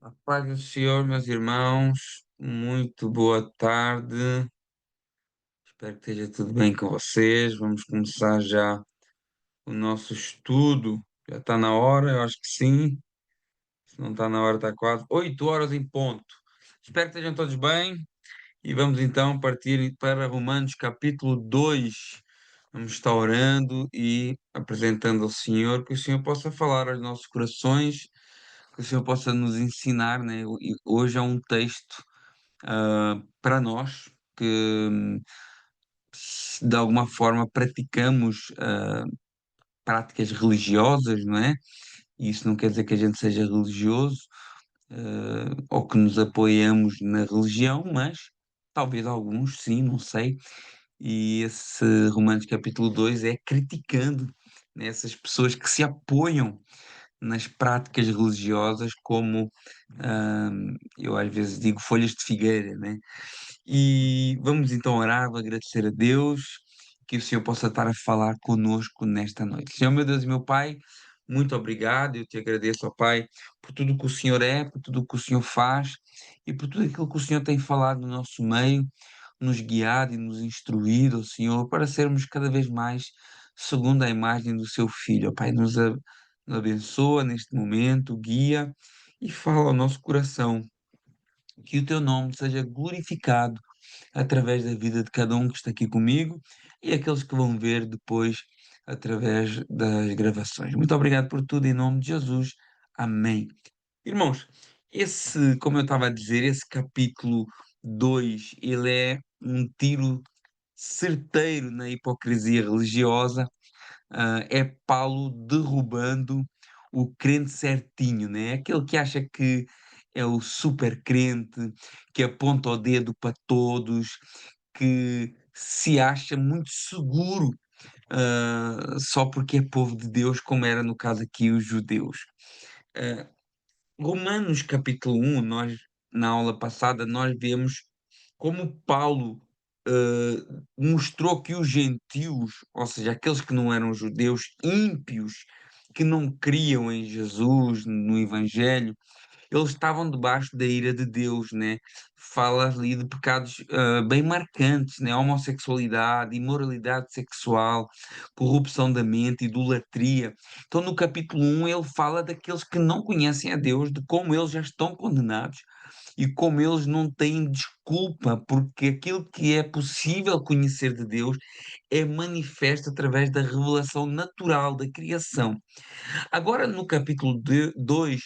A paz do Senhor, meus irmãos, muito boa tarde. Espero que esteja tudo bem com vocês. Vamos começar já o nosso estudo. Já está na hora, eu acho que sim. Se não está na hora, está quase. 8 horas em ponto. Espero que estejam todos bem e vamos então partir para Romanos capítulo 2. Vamos estar orando e apresentando ao Senhor, que o Senhor possa falar aos nossos corações, que o Senhor possa nos ensinar, né? E hoje é um texto para nós que de alguma forma praticamos práticas religiosas, não é? E isso não quer dizer que a gente seja religioso ou que nos apoiamos na religião, mas talvez alguns sim, não sei. E esse Romanos capítulo 2 é criticando, né, essas pessoas que se apoiam nas práticas religiosas como eu às vezes digo folhas de figueira, né? E vamos então orar, agradecer a Deus, que o Senhor possa estar a falar conosco nesta noite. Senhor, meu Deus e meu Pai, muito obrigado. Eu te agradeço, ó Pai, por tudo que o Senhor é, por tudo que o Senhor faz e por tudo aquilo que o Senhor tem falado no nosso meio, nos guiado e nos instruído, ó Senhor, para sermos cada vez mais segundo a imagem do Seu Filho. Ó Pai, nos abençoa neste momento, guia e fala ao nosso coração. Que o teu nome seja glorificado através da vida de cada um que está aqui comigo e aqueles que vão ver depois através das gravações. Muito obrigado por tudo, em nome de Jesus. Amém. Irmãos, como eu estava a dizer, esse capítulo 2 ele é um tiro certeiro na hipocrisia religiosa. É Paulo derrubando o crente certinho, né? Aquele que acha que é o super crente, que aponta o dedo para todos, que se acha muito seguro, só porque é povo de Deus, como era no caso aqui os judeus. Ah, Romanos capítulo 1, nós, na aula passada, nós vemos como Paulo mostrou que os gentios, ou seja, aqueles que não eram judeus, ímpios, que não criam em Jesus, no Evangelho, eles estavam debaixo da ira de Deus, né? Fala ali de pecados bem marcantes, né? Homossexualidade, imoralidade sexual, corrupção da mente, idolatria. Então, no capítulo 1, ele fala daqueles que não conhecem a Deus, de como eles já estão condenados e como eles não têm desculpa, porque aquilo que é possível conhecer de Deus é manifesto através da revelação natural da criação. Agora, no capítulo 2,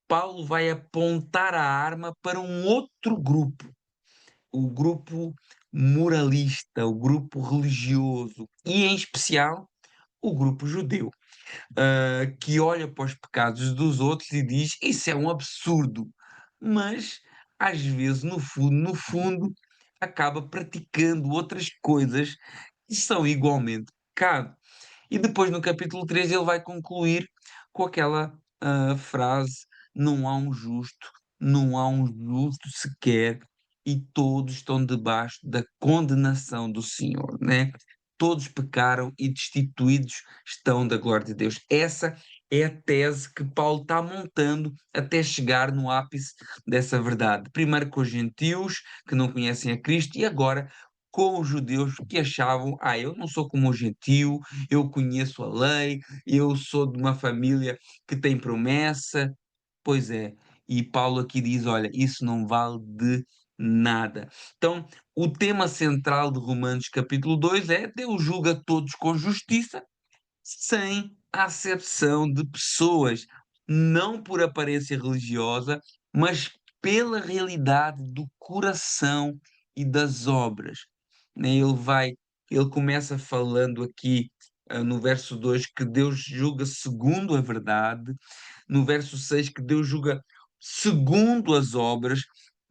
Paulo vai apontar a arma para um outro grupo, o grupo moralista, o grupo religioso e, em especial, o grupo judeu, que olha para os pecados dos outros e diz: Isso é um absurdo, mas às vezes, no fundo, acaba praticando outras coisas que são igualmente pecado. E depois, no capítulo 3 ele vai concluir com aquela frase: Não há um justo, não há um justo sequer, e todos estão debaixo da condenação do Senhor, né? Todos pecaram e destituídos estão da glória de Deus. Essa é a tese que Paulo está montando até chegar no ápice dessa verdade. Primeiro com os gentios que não conhecem a Cristo e agora com os judeus que achavam: eu não sou como o gentio, eu conheço a lei, eu sou de uma família que tem promessa. Pois é, e Paulo aqui diz: olha, isso não vale de nada. Então, o tema central de Romanos capítulo 2 é: Deus julga todos com justiça, sem acepção de pessoas, não por aparência religiosa, mas pela realidade do coração e das obras. Né? Ele começa falando aqui no verso 2 que Deus julga segundo a verdade, no verso 6 que Deus julga segundo as obras,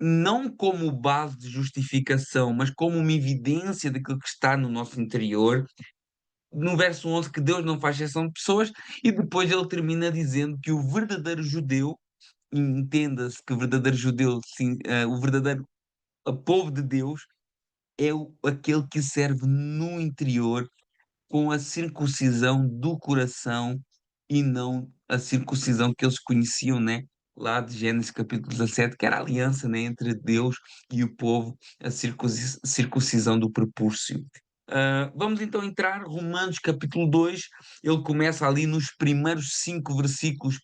não como base de justificação, mas como uma evidência daquilo que está no nosso interior, no verso 11 que Deus não faz exceção de pessoas, e depois ele termina dizendo que o verdadeiro judeu, entenda-se que o verdadeiro judeu, sim, o verdadeiro povo de Deus, é aquele que serve no interior com a circuncisão do coração e não a circuncisão que eles conheciam, né? lá de Gênesis capítulo 17, que era a aliança, né, entre Deus e o povo, a circuncisão do prepúcio. Vamos então entrar, Romanos capítulo 2, ele começa ali nos primeiros 5 versículos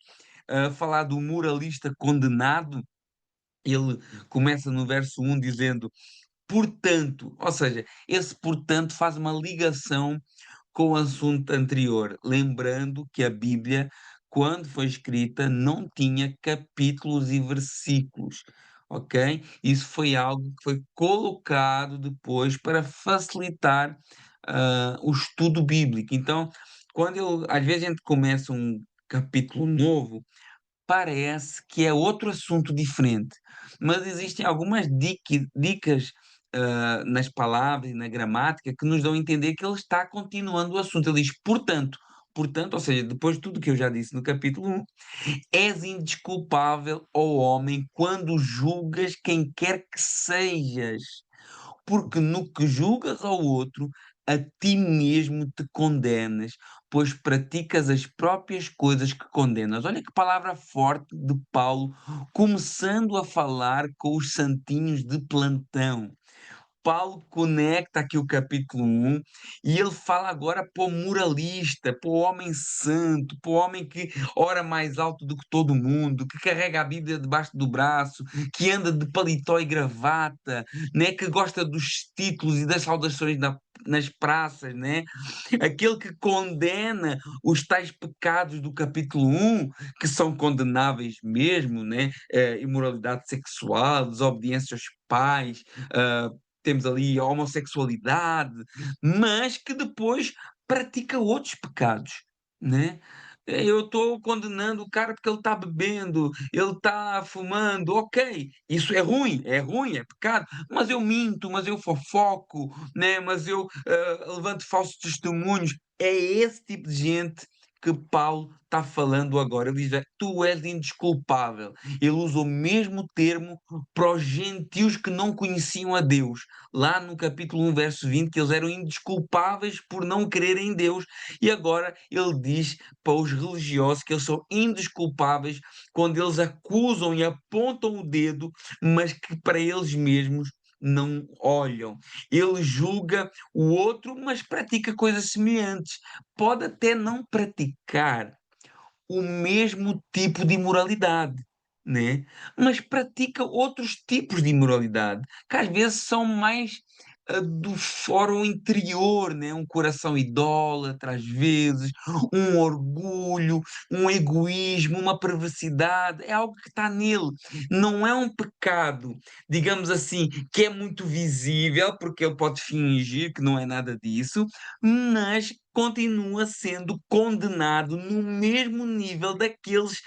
a falar do moralista condenado. Ele começa no verso 1 dizendo, portanto, ou seja, esse portanto faz uma ligação com o assunto anterior, lembrando que a Bíblia, quando foi escrita, não tinha capítulos e versículos, ok? Isso foi algo que foi colocado depois para facilitar o estudo bíblico. Então, às vezes a gente começa um capítulo novo, parece que é outro assunto diferente, mas existem algumas dicas nas palavras e na gramática que nos dão a entender que ele está continuando o assunto. Ele diz, portanto, ou seja, depois de tudo que eu já disse no capítulo 1, és indesculpável, ó homem, quando julgas quem quer que sejas, porque no que julgas ao outro, a ti mesmo te condenas, pois praticas as próprias coisas que condenas. Olha que palavra forte de Paulo, começando a falar com os santinhos de plantão. Paulo conecta aqui o capítulo 1 e ele fala agora para o moralista, para o homem santo, para o homem que ora mais alto do que todo mundo, que carrega a Bíblia debaixo do braço, que anda de paletó e gravata, né? Que gosta dos títulos e das saudações nas praças, né? Aquele que condena os tais pecados do capítulo 1, que são condenáveis mesmo, né? Imoralidade sexual, desobediência aos pais, temos ali a homossexualidade, mas que depois pratica outros pecados, né? Eu estou condenando o cara porque ele está bebendo, ele está fumando, ok, isso é ruim, é pecado, mas eu minto, mas eu fofoco, né? Mas eu levanto falsos testemunhos. É esse tipo de gente que Paulo está falando agora. Ele diz, tu és indesculpável. Ele usa o mesmo termo para os gentios que não conheciam a Deus. Lá no capítulo 1, verso 20, que eles eram indesculpáveis por não crerem em Deus. E agora ele diz para os religiosos que eles são indesculpáveis quando eles acusam e apontam o dedo, mas que para eles mesmos não olham. Ele julga o outro, mas pratica coisas semelhantes. Pode até não praticar o mesmo tipo de imoralidade, né? Mas pratica outros tipos de imoralidade, que às vezes são mais do fórum interior, né? Um coração idólatra, às vezes, um orgulho, um egoísmo, uma perversidade, é algo que está nele. Não é um pecado, digamos assim, que é muito visível, porque ele pode fingir que não é nada disso, mas continua sendo condenado no mesmo nível daqueles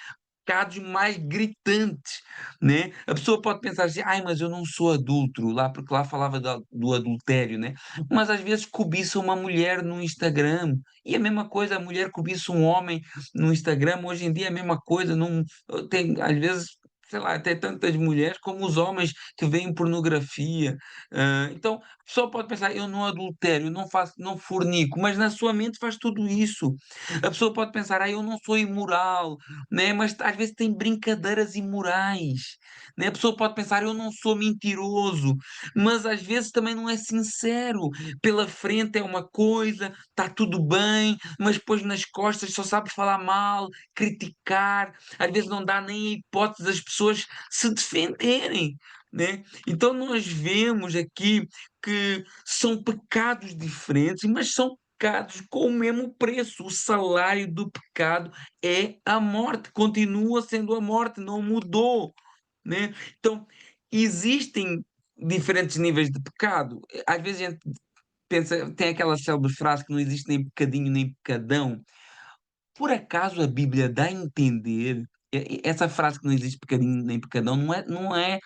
pecados mais gritantes, né? A pessoa pode pensar assim, ai, mas eu não sou adúltero, lá porque lá falava do adultério, né? Mas às vezes cobiça uma mulher no Instagram, e a mesma coisa, a mulher cobiça um homem no Instagram, hoje em dia é a mesma coisa, não, tem, às vezes, sei lá, até tantas mulheres como os homens que veem pornografia. Então, a pessoa pode pensar, eu não adultério, não faço, não fornico, mas na sua mente faz tudo isso. A pessoa pode pensar, eu não sou imoral, né? Mas às vezes tem brincadeiras imorais, né? A pessoa pode pensar, eu não sou mentiroso, mas às vezes também não é sincero. Pela frente é uma coisa, está tudo bem, mas depois nas costas só sabe falar mal, criticar, às vezes não dá nem a hipótese das pessoas se defenderem, né? Então nós vemos aqui que são pecados diferentes, mas são pecados com o mesmo preço. O salário do pecado é a morte, continua sendo a morte, não mudou, né? Então, existem diferentes níveis de pecado. Às vezes a gente pensa, tem aquela célebre frase que não existe nem pecadinho nem pecadão. Por acaso a Bíblia dá a entender, essa frase que não existe pecadinho nem pecadão não é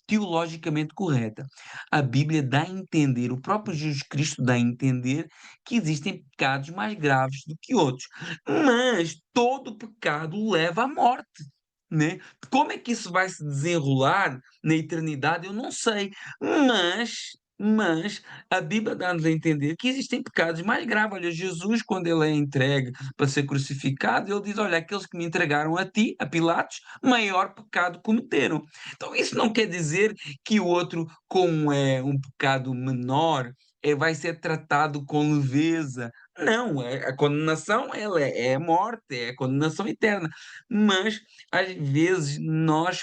teologicamente correta. A Bíblia dá a entender, o próprio Jesus Cristo dá a entender que existem pecados mais graves do que outros. Mas todo pecado leva à morte, né? Como é que isso vai se desenrolar na eternidade? Eu não sei. Mas Mas a Bíblia dá-nos a entender que existem pecados mais graves. Olha, Jesus, quando ele é entregue para ser crucificado, ele diz: Olha, aqueles que me entregaram a ti, a Pilatos, maior pecado cometeram. Então, isso não quer dizer que o outro, como é um pecado menor, vai ser tratado com leveza. Não, a condenação ela é a morte, é a condenação eterna. Mas, às vezes, nós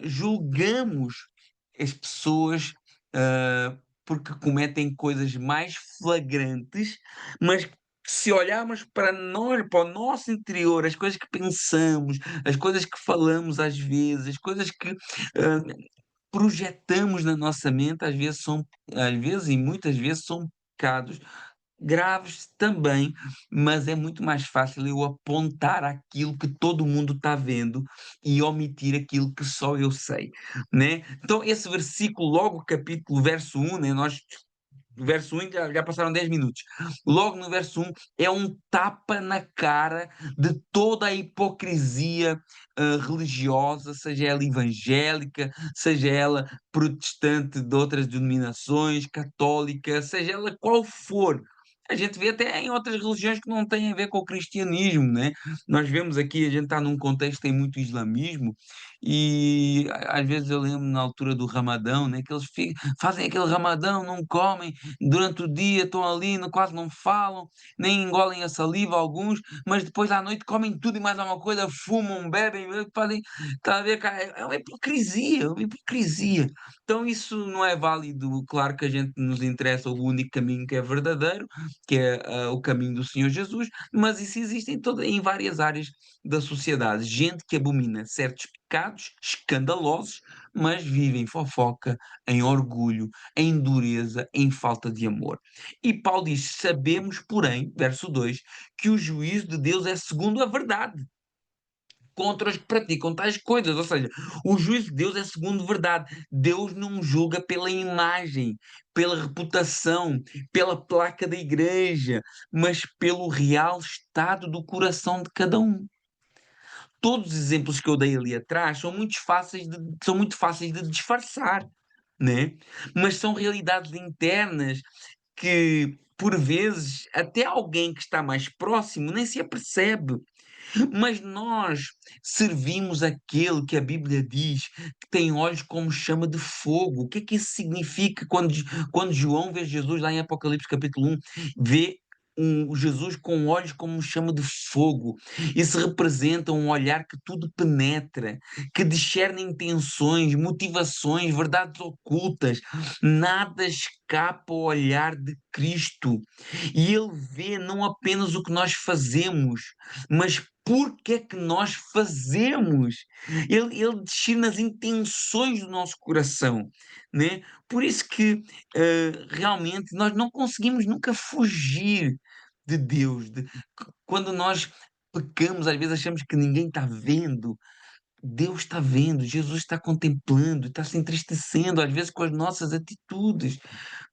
julgamos as pessoas. Porque cometem coisas mais flagrantes, mas se olharmos para nós, para o nosso interior, as coisas que pensamos, as coisas que falamos às vezes, as coisas que projetamos na nossa mente, às vezes e muitas vezes são pecados graves também, mas é muito mais fácil eu apontar aquilo que todo mundo está vendo e omitir aquilo que só eu sei, né? Então esse versículo, logo capítulo, verso 1, né? Nós no verso 1 já passaram 10 minutos. Logo no verso 1 é um tapa na cara de toda a hipocrisia religiosa, seja ela evangélica, seja ela protestante de outras denominações, católica, seja ela qual for. A gente vê até em outras religiões que não têm a ver com o cristianismo, né? Nós vemos aqui, a gente está num contexto que tem muito islamismo, e às vezes eu lembro na altura do Ramadão, né, que eles fazem aquele Ramadão, não comem, durante o dia estão ali, quase não falam, nem engolem a saliva alguns, mas depois à noite comem tudo e mais alguma coisa, fumam, bebem, fazem, está a ver, cara, é uma hipocrisia. Então isso não é válido, claro que a gente nos interessa o único caminho que é verdadeiro, que é o caminho do Senhor Jesus, mas isso existe em várias áreas da sociedade. Gente que abomina certos pecados escandalosos, mas vive em fofoca, em orgulho, em dureza, em falta de amor. E Paulo diz: Sabemos, porém, verso 2, que o juízo de Deus é segundo a verdade contra os que praticam tais coisas. Ou seja, o juízo de Deus é segundo verdade. Deus não julga pela imagem, pela reputação, pela placa da igreja, mas pelo real estado do coração de cada um. Todos os exemplos que eu dei ali atrás são muito fáceis de disfarçar, né? Mas são realidades internas que, por vezes, até alguém que está mais próximo nem se apercebe. Mas nós servimos aquele que a Bíblia diz que tem olhos como chama de fogo. O que é que isso significa quando João vê Jesus lá em Apocalipse capítulo 1, vê Jesus com olhos como chama de fogo? Isso representa um olhar que tudo penetra, que discerne intenções, motivações, verdades ocultas. Nada escapa ao olhar de Cristo. E ele vê não apenas o que nós fazemos, mas por que é que nós fazemos? Ele discerne as intenções do nosso coração, né? Por isso que realmente nós não conseguimos nunca fugir de Deus. Quando nós pecamos, às vezes achamos que ninguém está vendo. Deus está vendo, Jesus está contemplando, está se entristecendo, às vezes com as nossas atitudes,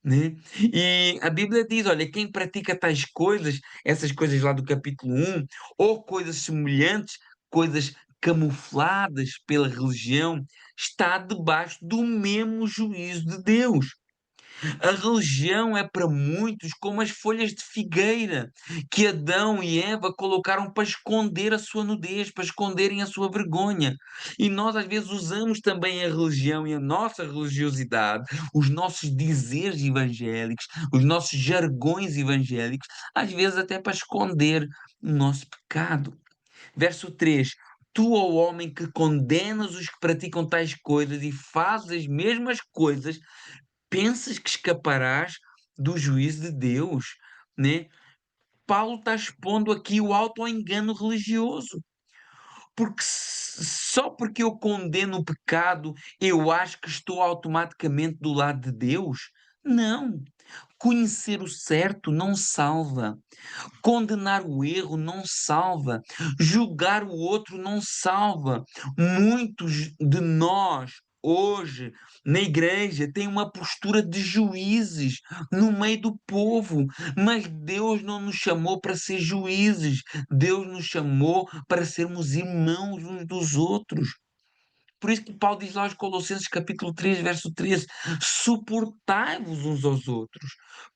né? E a Bíblia diz: olha, quem pratica tais coisas, essas coisas lá do capítulo 1, ou coisas semelhantes, coisas camufladas pela religião, está debaixo do mesmo juízo de Deus. A religião é para muitos como as folhas de figueira que Adão e Eva colocaram para esconder a sua nudez, para esconderem a sua vergonha. E nós às vezes usamos também a religião e a nossa religiosidade, os nossos dizeres evangélicos, os nossos jargões evangélicos, às vezes até para esconder o nosso pecado. Verso 3: Tu, ó homem, que condenas os que praticam tais coisas e fazes as mesmas coisas, pensas que escaparás do juízo de Deus, né? Paulo está expondo aqui o auto-engano religioso, porque só porque eu condeno o pecado, eu acho que estou automaticamente do lado de Deus? Não. Conhecer o certo não salva. Condenar o erro não salva. Julgar o outro não salva. Muitos de nós, hoje, na igreja, têm uma postura de juízes no meio do povo, mas Deus não nos chamou para ser juízes. Deus nos chamou para sermos irmãos uns dos outros. Por isso que Paulo diz lá aos Colossenses capítulo 3, verso 13: suportai-vos uns aos outros,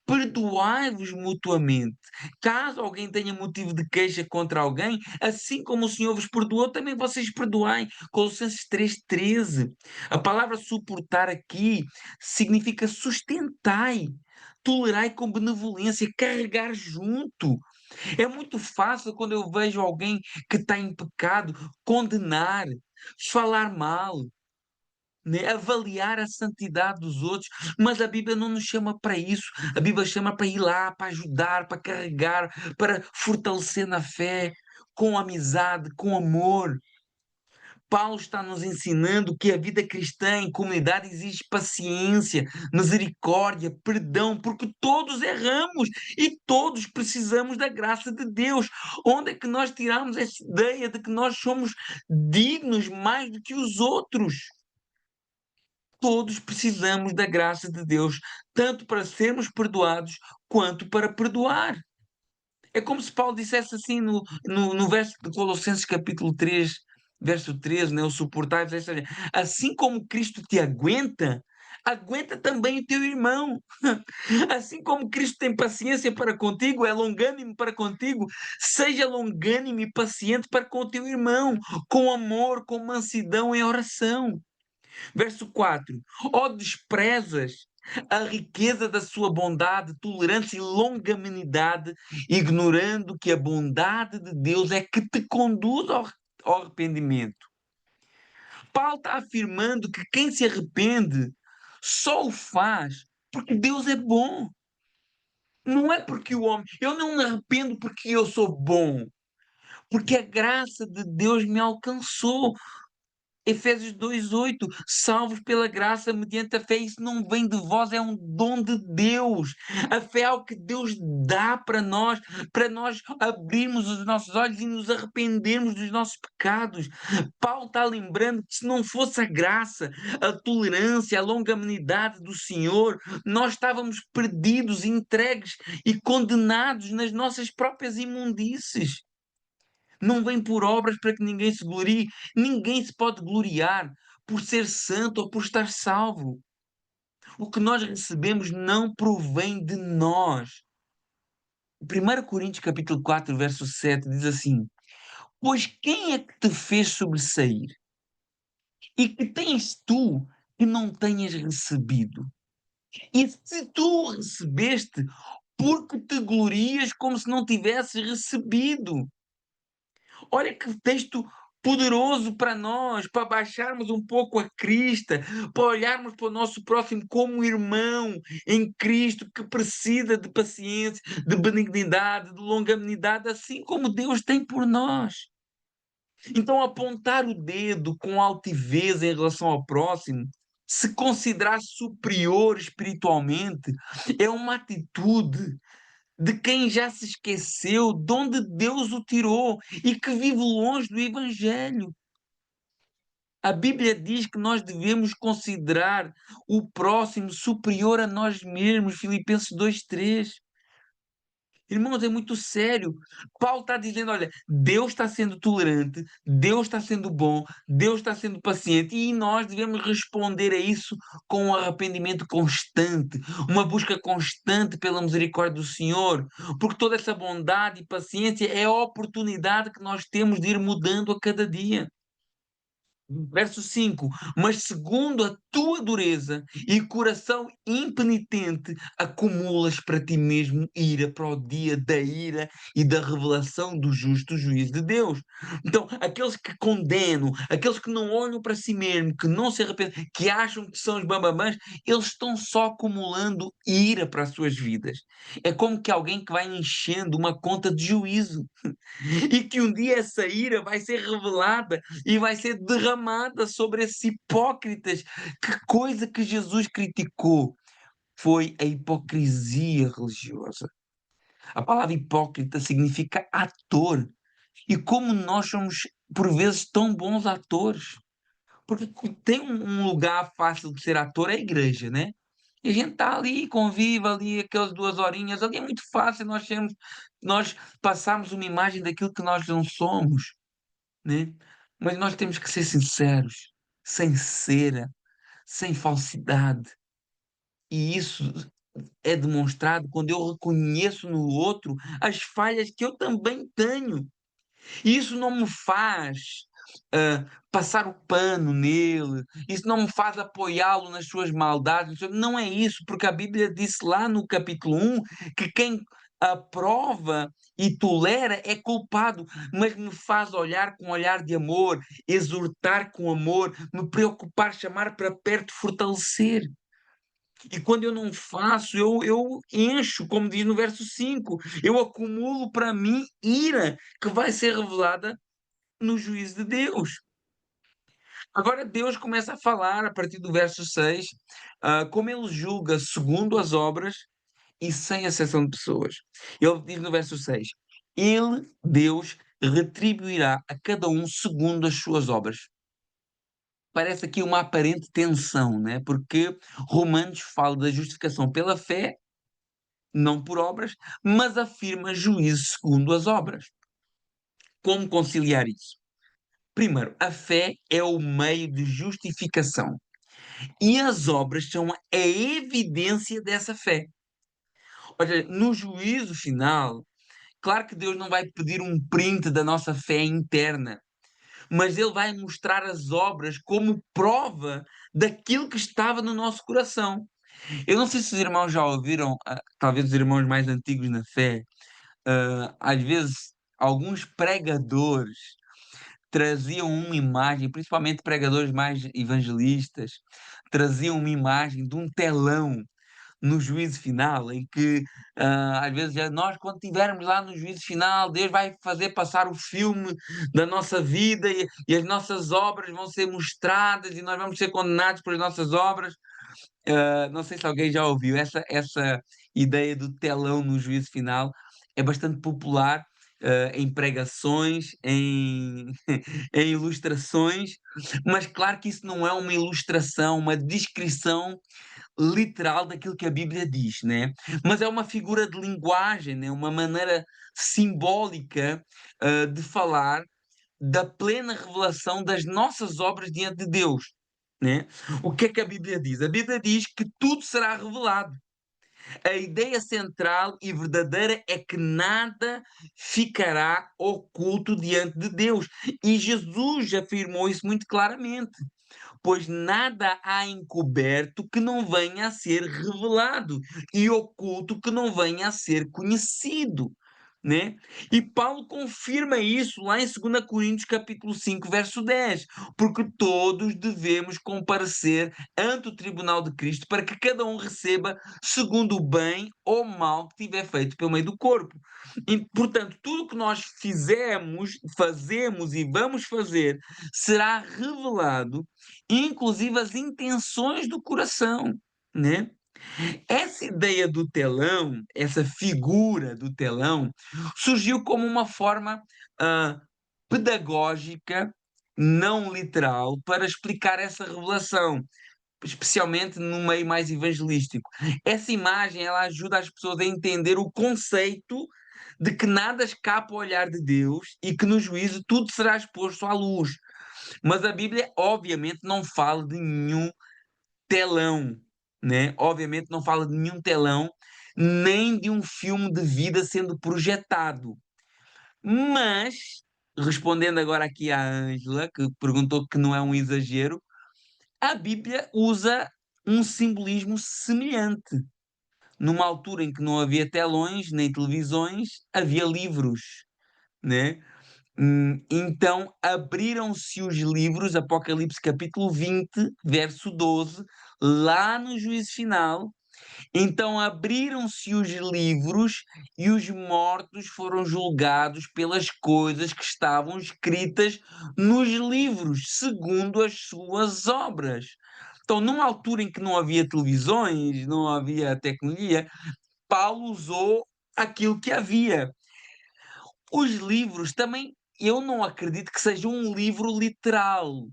perdoai-vos mutuamente. Caso alguém tenha motivo de queixa contra alguém, assim como o Senhor vos perdoou, também vocês perdoai. Colossenses 3,13. A palavra suportar aqui significa sustentai, tolerai com benevolência, carregar junto. É muito fácil quando eu vejo alguém que está em pecado condenar, falar mal, né? Avaliar a santidade dos outros, mas a Bíblia não nos chama para isso. A Bíblia chama para ir lá, para ajudar, para carregar, para fortalecer na fé, com amizade, com amor. Paulo está nos ensinando que a vida cristã em comunidade exige paciência, misericórdia, perdão, porque todos erramos e todos precisamos da graça de Deus. Onde é que nós tiramos essa ideia de que nós somos dignos mais do que os outros? Todos precisamos da graça de Deus, tanto para sermos perdoados quanto para perdoar. É como se Paulo dissesse assim no verso de Colossenses capítulo 3, verso 13, né? O suportar, ou seja, assim como Cristo te aguenta, aguenta também o teu irmão. Assim como Cristo tem paciência para contigo, é longânime para contigo, seja longânime e paciente para com o teu irmão, com amor, com mansidão em oração. Verso 4: ó, desprezas a riqueza da sua bondade, tolerância e longanimidade, ignorando que a bondade de Deus é que te conduz ao arrependimento. Paulo está afirmando que quem se arrepende só o faz porque Deus é bom. Não é porque o homem. Eu não me arrependo porque eu sou bom, porque a graça de Deus me alcançou. Efésios 2:8, salvos pela graça mediante a fé, isso não vem de vós, é um dom de Deus. A fé é algo que Deus dá para nós abrirmos os nossos olhos e nos arrependermos dos nossos pecados. Paulo está lembrando que se não fosse a graça, a tolerância, a longanimidade do Senhor, nós estávamos perdidos, entregues e condenados nas nossas próprias imundícies. Não vem por obras para que ninguém se glorie. Ninguém se pode gloriar por ser santo ou por estar salvo. O que nós recebemos não provém de nós. 1 Coríntios capítulo 4, verso 7 diz assim: pois quem é que te fez sobressair? E que tens tu que não tenhas recebido? E se tu recebeste, porque te glorias como se não tivesses recebido? Olha que texto poderoso para nós, para baixarmos um pouco a crista, para olharmos para o nosso próximo como irmão em Cristo que precisa de paciência, de benignidade, de longanimidade, assim como Deus tem por nós. Então, apontar o dedo com altivez em relação ao próximo, se considerar superior espiritualmente, é uma atitude de quem já se esqueceu de onde Deus o tirou e que vive longe do Evangelho. A Bíblia diz que nós devemos considerar o próximo superior a nós mesmos, Filipenses 2:3. Irmãos, é muito sério. Paulo está dizendo: olha, Deus está sendo tolerante, Deus está sendo bom, Deus está sendo paciente, e nós devemos responder a isso com um arrependimento constante, uma busca constante pela misericórdia do Senhor, porque toda essa bondade e paciência é a oportunidade que nós temos de ir mudando a cada dia. Verso 5: mas segundo a tua dureza e coração impenitente, acumulas para ti mesmo ira para o dia da ira e da revelação do justo juízo de Deus. Então, aqueles que condenam, aqueles que não olham para si mesmo, que não se arrependem, que acham que são os bambamãs, eles estão só acumulando ira para as suas vidas. É como que alguém que vai enchendo uma conta de juízo e que um dia essa ira vai ser revelada e vai ser derramada sobre esses hipócritas. Que coisa que Jesus criticou foi a hipocrisia religiosa. A palavra hipócrita significa ator. E como nós somos, por vezes, tão bons atores. Porque tem um lugar fácil de ser ator, é a igreja, né? E a gente está ali, convive ali, aquelas 2 horinhas, ali é muito fácil nós passarmos uma imagem daquilo que nós não somos, né? Mas nós temos que ser sinceros. sem cera, sem falsidade. E isso é demonstrado quando eu reconheço no outro as falhas que eu também tenho. E isso não me faz passar o pano nele, isso não me faz apoiá-lo nas suas maldades. Não é isso, porque a Bíblia disse lá no capítulo 1 que quem aprova e tolera é culpado, mas me faz olhar com um olhar de amor, exortar com amor, me preocupar, chamar para perto, fortalecer. E quando eu não faço, eu encho, como diz no verso 5, eu acumulo para mim ira que vai ser revelada no juízo de Deus. Agora Deus começa a falar a partir do verso 6, como ele julga segundo as obras e sem exceção de pessoas. Ele diz no verso 6: Ele, Deus, retribuirá a cada um segundo as suas obras. Parece aqui uma aparente tensão, né? Porque Romanos fala da justificação pela fé, não por obras, mas afirma juízo segundo as obras. Como conciliar isso? Primeiro, a fé é o meio de justificação e as obras são a evidência dessa fé. Ou seja, no juízo final, claro que Deus não vai pedir um print da nossa fé interna, mas Ele vai mostrar as obras como prova daquilo que estava no nosso coração. Eu não sei se os irmãos já ouviram, talvez os irmãos mais antigos na fé, às vezes alguns pregadores traziam uma imagem, principalmente pregadores mais evangelistas, traziam uma imagem de um telão no juízo final, em que às vezes nós, quando estivermos lá no juízo final, Deus vai fazer passar o filme da nossa vida e as nossas obras vão ser mostradas e nós vamos ser condenados pelas nossas obras. Não sei se alguém já ouviu essa ideia do telão no juízo final, é bastante popular. Em pregações, em ilustrações, mas claro que isso não é uma ilustração, uma descrição literal daquilo que a Bíblia diz, né? Mas é uma figura de linguagem, né? Uma maneira simbólica de falar da plena revelação das nossas obras diante de Deus, né? O que é que a Bíblia diz? A Bíblia diz que tudo será revelado. A ideia central e verdadeira é que nada ficará oculto diante de Deus. E Jesus afirmou isso muito claramente, pois nada há encoberto que não venha a ser revelado e oculto que não venha a ser conhecido, né? E Paulo confirma isso lá em 2 Coríntios capítulo 5, verso 10, porque todos devemos comparecer ante o tribunal de Cristo para que cada um receba segundo o bem ou mal que tiver feito pelo meio do corpo. E, portanto, tudo o que nós fizemos, fazemos e vamos fazer será revelado, inclusive as intenções do coração, né? Essa ideia do telão, essa figura do telão, surgiu como uma forma ah, pedagógica, não literal, para explicar essa revelação, especialmente no meio mais evangelístico. Essa imagem ela ajuda as pessoas a entender o conceito de que nada escapa ao olhar de Deus e que no juízo tudo será exposto à luz. Mas a Bíblia, obviamente, não fala de nenhum telão, né? Obviamente não fala de nenhum telão, nem de um filme de vida sendo projetado. Mas, respondendo agora aqui à Ângela, que perguntou que não é um exagero, a Bíblia usa um simbolismo semelhante. Numa altura em que não havia telões nem televisões, havia livros, né? Então abriram-se os livros, Apocalipse capítulo 20, verso 12, lá no juízo final. Então abriram-se os livros e os mortos foram julgados pelas coisas que estavam escritas nos livros, segundo as suas obras. Então, numa altura em que não havia televisões, não havia tecnologia, Paulo usou aquilo que havia. Os livros também, eu não acredito que seja um livro literal,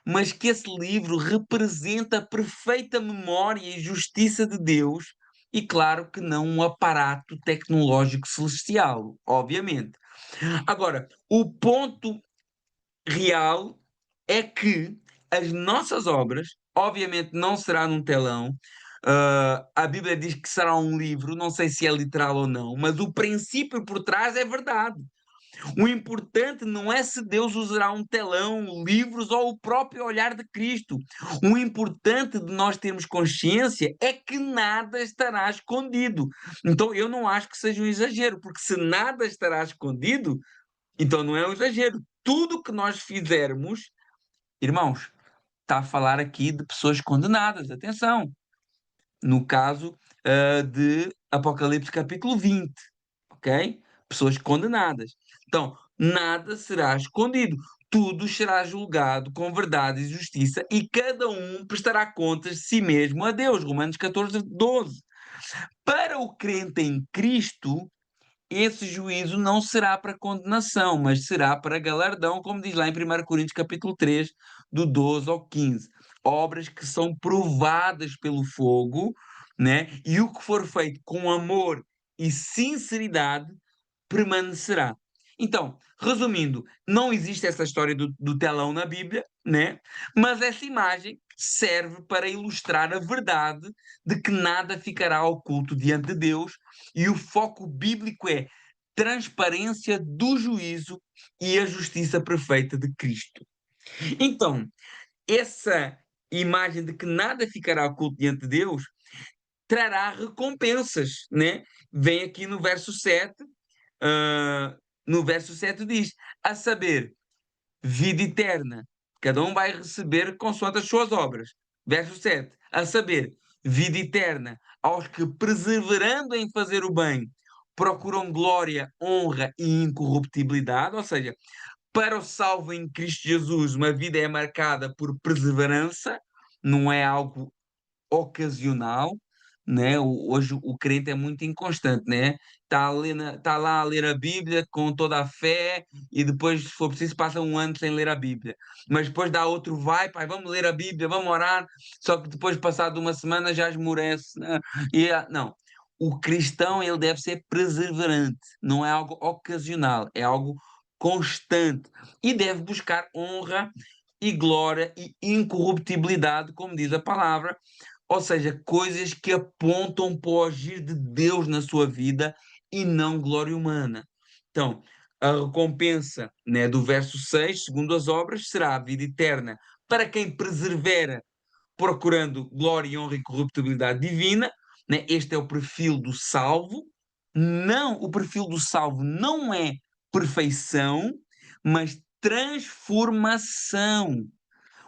mas que esse livro representa a perfeita memória e justiça de Deus, e claro que não um aparato tecnológico celestial, obviamente. Agora, o ponto real é que as nossas obras, obviamente não será num telão. A Bíblia diz que será um livro, não sei se é literal ou não, mas o princípio por trás é verdade. O importante não é se Deus usará um telão, livros ou o próprio olhar de Cristo. O importante de nós termos consciência é que nada estará escondido. Então eu não acho que seja um exagero, porque se nada estará escondido, então não é um exagero. Tudo que nós fizermos, irmãos, está a falar aqui de pessoas condenadas, atenção. No caso, de Apocalipse capítulo 20, ok? Pessoas condenadas. Então, nada será escondido. Tudo será julgado com verdade e justiça e cada um prestará contas de si mesmo a Deus. Romanos 14, 12. Para o crente em Cristo, esse juízo não será para condenação, mas será para galardão, como diz lá em 1 Coríntios capítulo 3, do 12 ao 15. Obras que são provadas pelo fogo, né? E o que for feito com amor e sinceridade permanecerá. Então, resumindo, não existe essa história do telão na Bíblia, né? Mas essa imagem serve para ilustrar a verdade de que nada ficará oculto diante de Deus e o foco bíblico é transparência do juízo e a justiça perfeita de Cristo. Então, essa imagem de que nada ficará oculto diante de Deus trará recompensas, né? Vem aqui no verso 7, no verso 7 diz, a saber, vida eterna. Cada um vai receber consoante as suas obras. Verso 7, a saber, vida eterna aos que, perseverando em fazer o bem, procuram glória, honra e incorruptibilidade, ou seja, para o salvo em Cristo Jesus, uma vida é marcada por perseverança, não é algo ocasional, né? Hoje o crente é muito inconstante, né? Tá lá a ler a Bíblia com toda a fé e depois, se for preciso, passa um ano sem ler a Bíblia. Mas depois dá outro, vai, pai, vamos ler a Bíblia, vamos orar, só que depois, passado uma semana, já esmorece, né? Não. O cristão, ele deve ser perseverante, não é algo ocasional, é algo constante e deve buscar honra e glória e incorruptibilidade, como diz a palavra, ou seja, coisas que apontam para o agir de Deus na sua vida e não glória humana. Então, a recompensa, né, do verso 6, segundo as obras, será a vida eterna para quem persevera procurando glória e honra e corruptibilidade divina, né? Este é o perfil do salvo. Não, o perfil do salvo não é perfeição, mas transformação,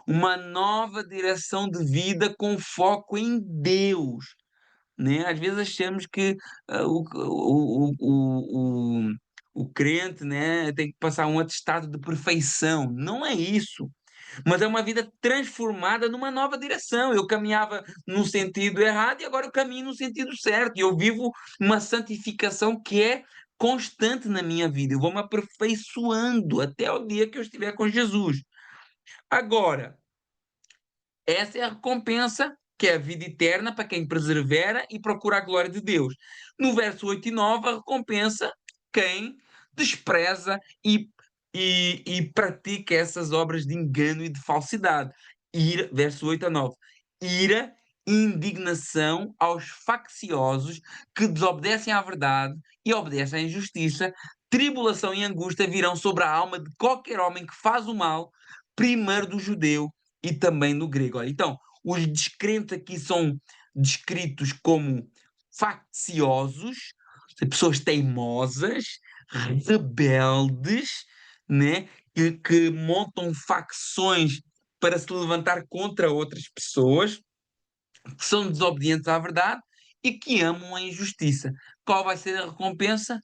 uma nova direção de vida com foco em Deus, né? Às vezes achamos que o crente, né, tem que passar um atestado de perfeição. Não é isso. Mas é uma vida transformada numa nova direção. Eu caminhava num sentido errado e agora eu caminho no sentido certo. E eu vivo uma santificação que é constante na minha vida. Eu vou me aperfeiçoando até o dia que eu estiver com Jesus. Agora, essa é a recompensa, que é a vida eterna para quem persevera e procura a glória de Deus. No verso 8 e 9, a recompensa, quem despreza e pratica essas obras de engano e de falsidade. Ira, verso 8 a 9. Ira, indignação aos facciosos que desobedecem à verdade e obedecem à injustiça. Tribulação e angústia virão sobre a alma de qualquer homem que faz o mal, primeiro do judeu e também no grego. Olha, então, os descrentes aqui são descritos como facciosos, pessoas teimosas, rebeldes, né? Que montam facções para se levantar contra outras pessoas, que são desobedientes à verdade e que amam a injustiça. Qual vai ser a recompensa?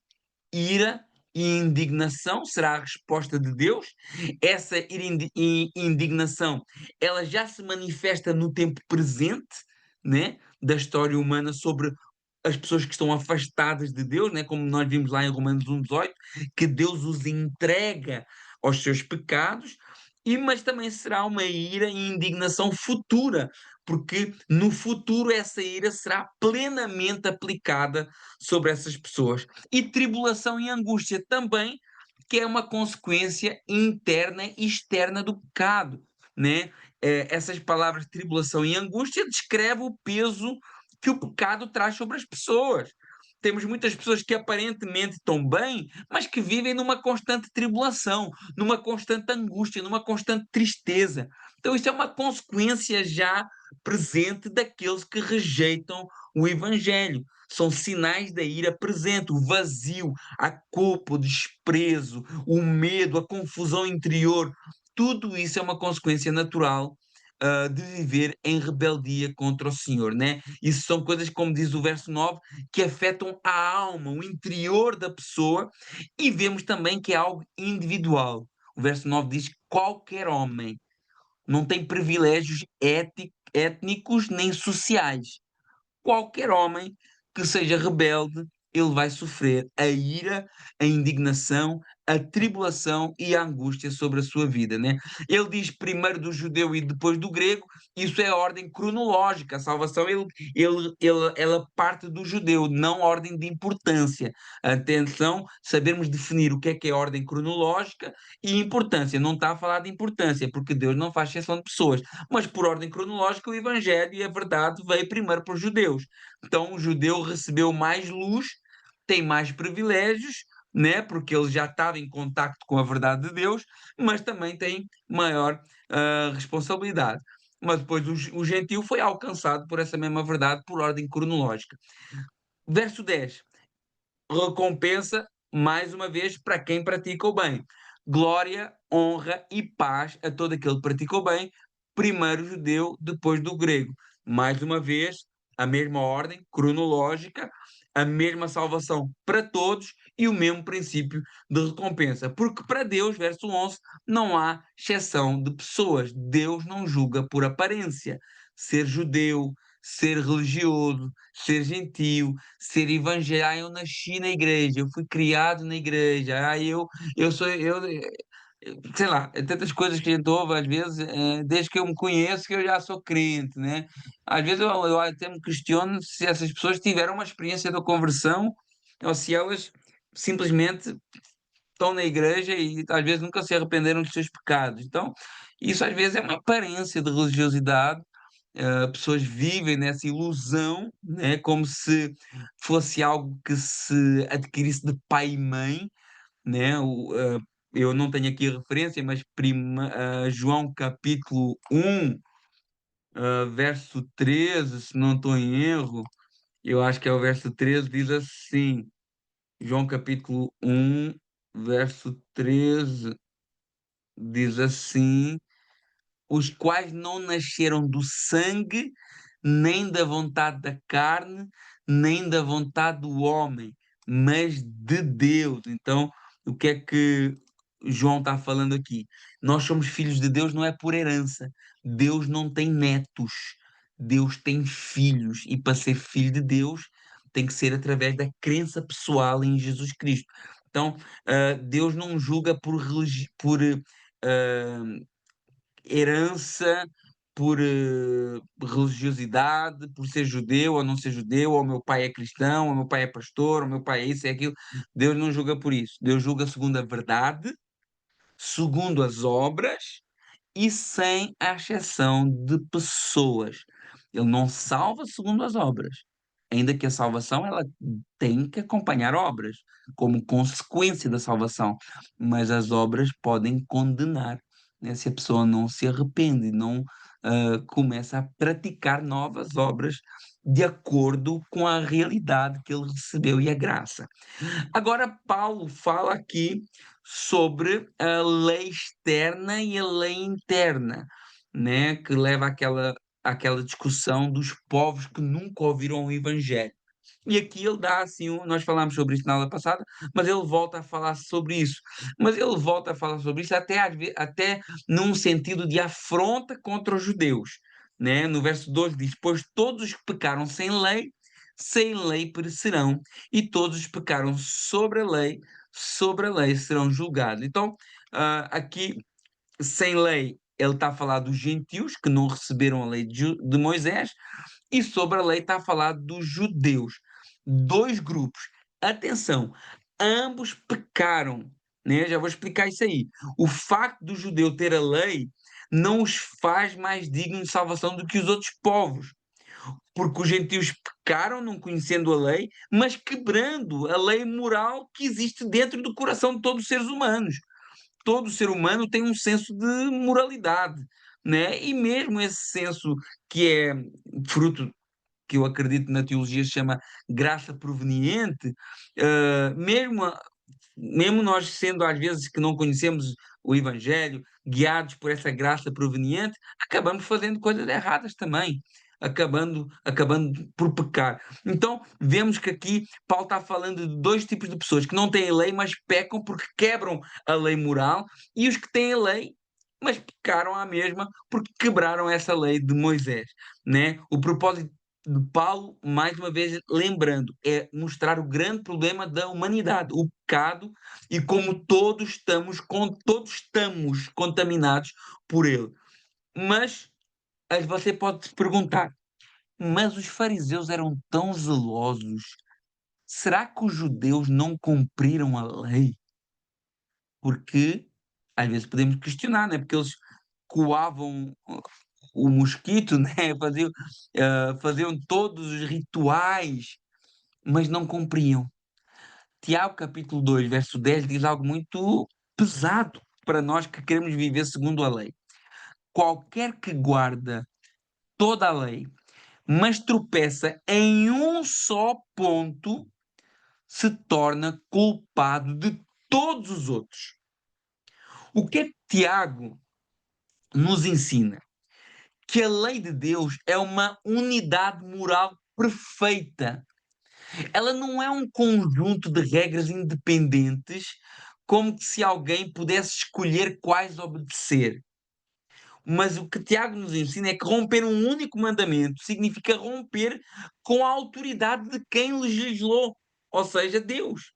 Ira e indignação será a resposta de Deus. Essa indignação, ela já se manifesta no tempo presente, né, da história humana sobre as pessoas que estão afastadas de Deus, né, como nós vimos lá em Romanos 1:18, que Deus os entrega aos seus pecados, mas também será uma ira e indignação futura, porque no futuro essa ira será plenamente aplicada sobre essas pessoas. E tribulação e angústia também, que é uma consequência interna e externa do pecado, né? essas palavras tribulação e angústia descreve o peso que o pecado traz sobre as pessoas. Temos muitas pessoas que aparentemente estão bem, mas que vivem numa constante tribulação, numa constante angústia, numa constante tristeza. Então, isso é uma consequência já presente daqueles que rejeitam o Evangelho. São sinais da ira presente, o vazio, a culpa, o desprezo, o medo, a confusão interior. Tudo isso é uma consequência natural de viver em rebeldia contra o Senhor, né? Isso são coisas, como diz o verso 9, que afetam a alma, o interior da pessoa, e vemos também que é algo individual. O verso 9 diz: qualquer homem não tem privilégios étnicos nem sociais. Qualquer homem que seja rebelde, ele vai sofrer a ira, a indignação, a tribulação e a angústia sobre a sua vida, né? Ele diz primeiro do judeu e depois do grego, isso é a ordem cronológica, a salvação ela parte do judeu, não ordem de importância. Atenção, sabermos definir o que é ordem cronológica e importância. Não está a falar de importância, porque Deus não faz exceção de pessoas, mas por ordem cronológica o evangelho e a verdade veio primeiro para os judeus. Então, o judeu recebeu mais luz, tem mais privilégios, né? Porque ele já estava em contacto com a verdade de Deus, mas também tem maior responsabilidade. Mas depois o gentio foi alcançado por essa mesma verdade por ordem cronológica. Verso 10. Recompensa, mais uma vez, para quem pratica o bem. Glória, honra e paz a todo aquele que pratica o bem, primeiro judeu, depois do grego. Mais uma vez, a mesma ordem cronológica, a mesma salvação para todos e o mesmo princípio de recompensa. Porque para Deus, verso 11, não há exceção de pessoas. Deus não julga por aparência. Ser judeu, ser religioso, ser gentio, ser evangélico. Ah, eu nasci na igreja, eu fui criado na igreja. Eu sou, sei lá, é tantas coisas que a gente ouve, às vezes, desde que eu me conheço, que eu já sou crente, né? Às vezes eu até me questiono se essas pessoas tiveram uma experiência da conversão ou se elas simplesmente estão na igreja e às vezes nunca se arrependeram dos seus pecados. Então, isso às vezes é uma aparência de religiosidade. Pessoas vivem nessa ilusão, né, como se fosse algo que se adquirisse de pai e mãe, né? Eu não tenho aqui a referência, mas João capítulo 1, verso 13, se não estou em erro, eu acho que é o verso 13, diz assim, João capítulo 1, verso 13, diz assim: os quais não nasceram do sangue, nem da vontade da carne, nem da vontade do homem, mas de Deus. Então, o que é que João está falando aqui? Nós somos filhos de Deus, não é por herança. Deus não tem netos, Deus tem filhos, e para ser filho de Deus tem que ser através da crença pessoal em Jesus Cristo. Então, Deus não julga por herança, por religiosidade, por ser judeu ou não ser judeu, ou meu pai é cristão, ou meu pai é pastor, ou meu pai é isso, é aquilo. Deus não julga por isso. Deus julga segundo a verdade, segundo as obras e sem a exceção de pessoas. Ele não salva segundo as obras, ainda que a salvação ela tem que acompanhar obras como consequência da salvação, mas as obras podem condenar, né, se a pessoa não se arrepende, não começa a praticar novas obras de acordo com a realidade que ele recebeu e a graça. Agora, Paulo fala aqui sobre a lei externa e a lei interna, né? Que leva àquela discussão dos povos que nunca ouviram o Evangelho. E aqui ele dá assim, nós falámos sobre isso na aula passada, mas ele volta a falar sobre isso. Mas ele volta a falar sobre isso até, até num sentido de afronta contra os judeus. Né? No verso 12 diz: pois todos os que pecaram sem lei perecerão, e todos os que pecaram sobre a lei serão julgados. Então, aqui, sem lei, ele está a falar dos gentios que não receberam a lei de Moisés, e sobre a lei está a falar dos judeus. Dois grupos. Atenção, ambos pecaram. Né? Já vou explicar isso aí. O facto do judeu ter a lei não os faz mais dignos de salvação do que os outros povos, porque os gentios pecaram não conhecendo a lei, mas quebrando a lei moral que existe dentro do coração de todos os seres humanos. Todo ser humano tem um senso de moralidade, né? E mesmo esse senso que é fruto, que eu acredito na teologia se chama graça proveniente, mesmo mesmo nós sendo às vezes que não conhecemos o Evangelho, guiados por essa graça proveniente, acabamos fazendo coisas erradas também, acabando por pecar. Então, vemos que aqui Paulo está falando de dois tipos de pessoas que não têm a lei, mas pecam porque quebram a lei moral, e os que têm a lei, mas pecaram à mesma porque quebraram essa lei de Moisés, né? O propósito de Paulo, mais uma vez lembrando, é mostrar o grande problema da humanidade, o pecado, e como todos estamos contaminados por ele. Mas você pode se perguntar, mas os fariseus eram tão zelosos, será que os judeus não cumpriram a lei? Porque às vezes podemos questionar, né? Porque eles coavam o mosquito, né? Faziam todos os rituais, mas não cumpriam. Tiago, capítulo 2 verso 10 diz algo muito pesado para nós que queremos viver segundo a lei. Qualquer que guarda toda a lei, mas tropeça em um só ponto, se torna culpado de todos os outros. O que é que Tiago nos ensina? Que a lei de Deus é uma unidade moral perfeita. Ela não é um conjunto de regras independentes, como se alguém pudesse escolher quais obedecer. Mas o que Tiago nos ensina é que romper um único mandamento significa romper com a autoridade de quem legislou, ou seja, Deus.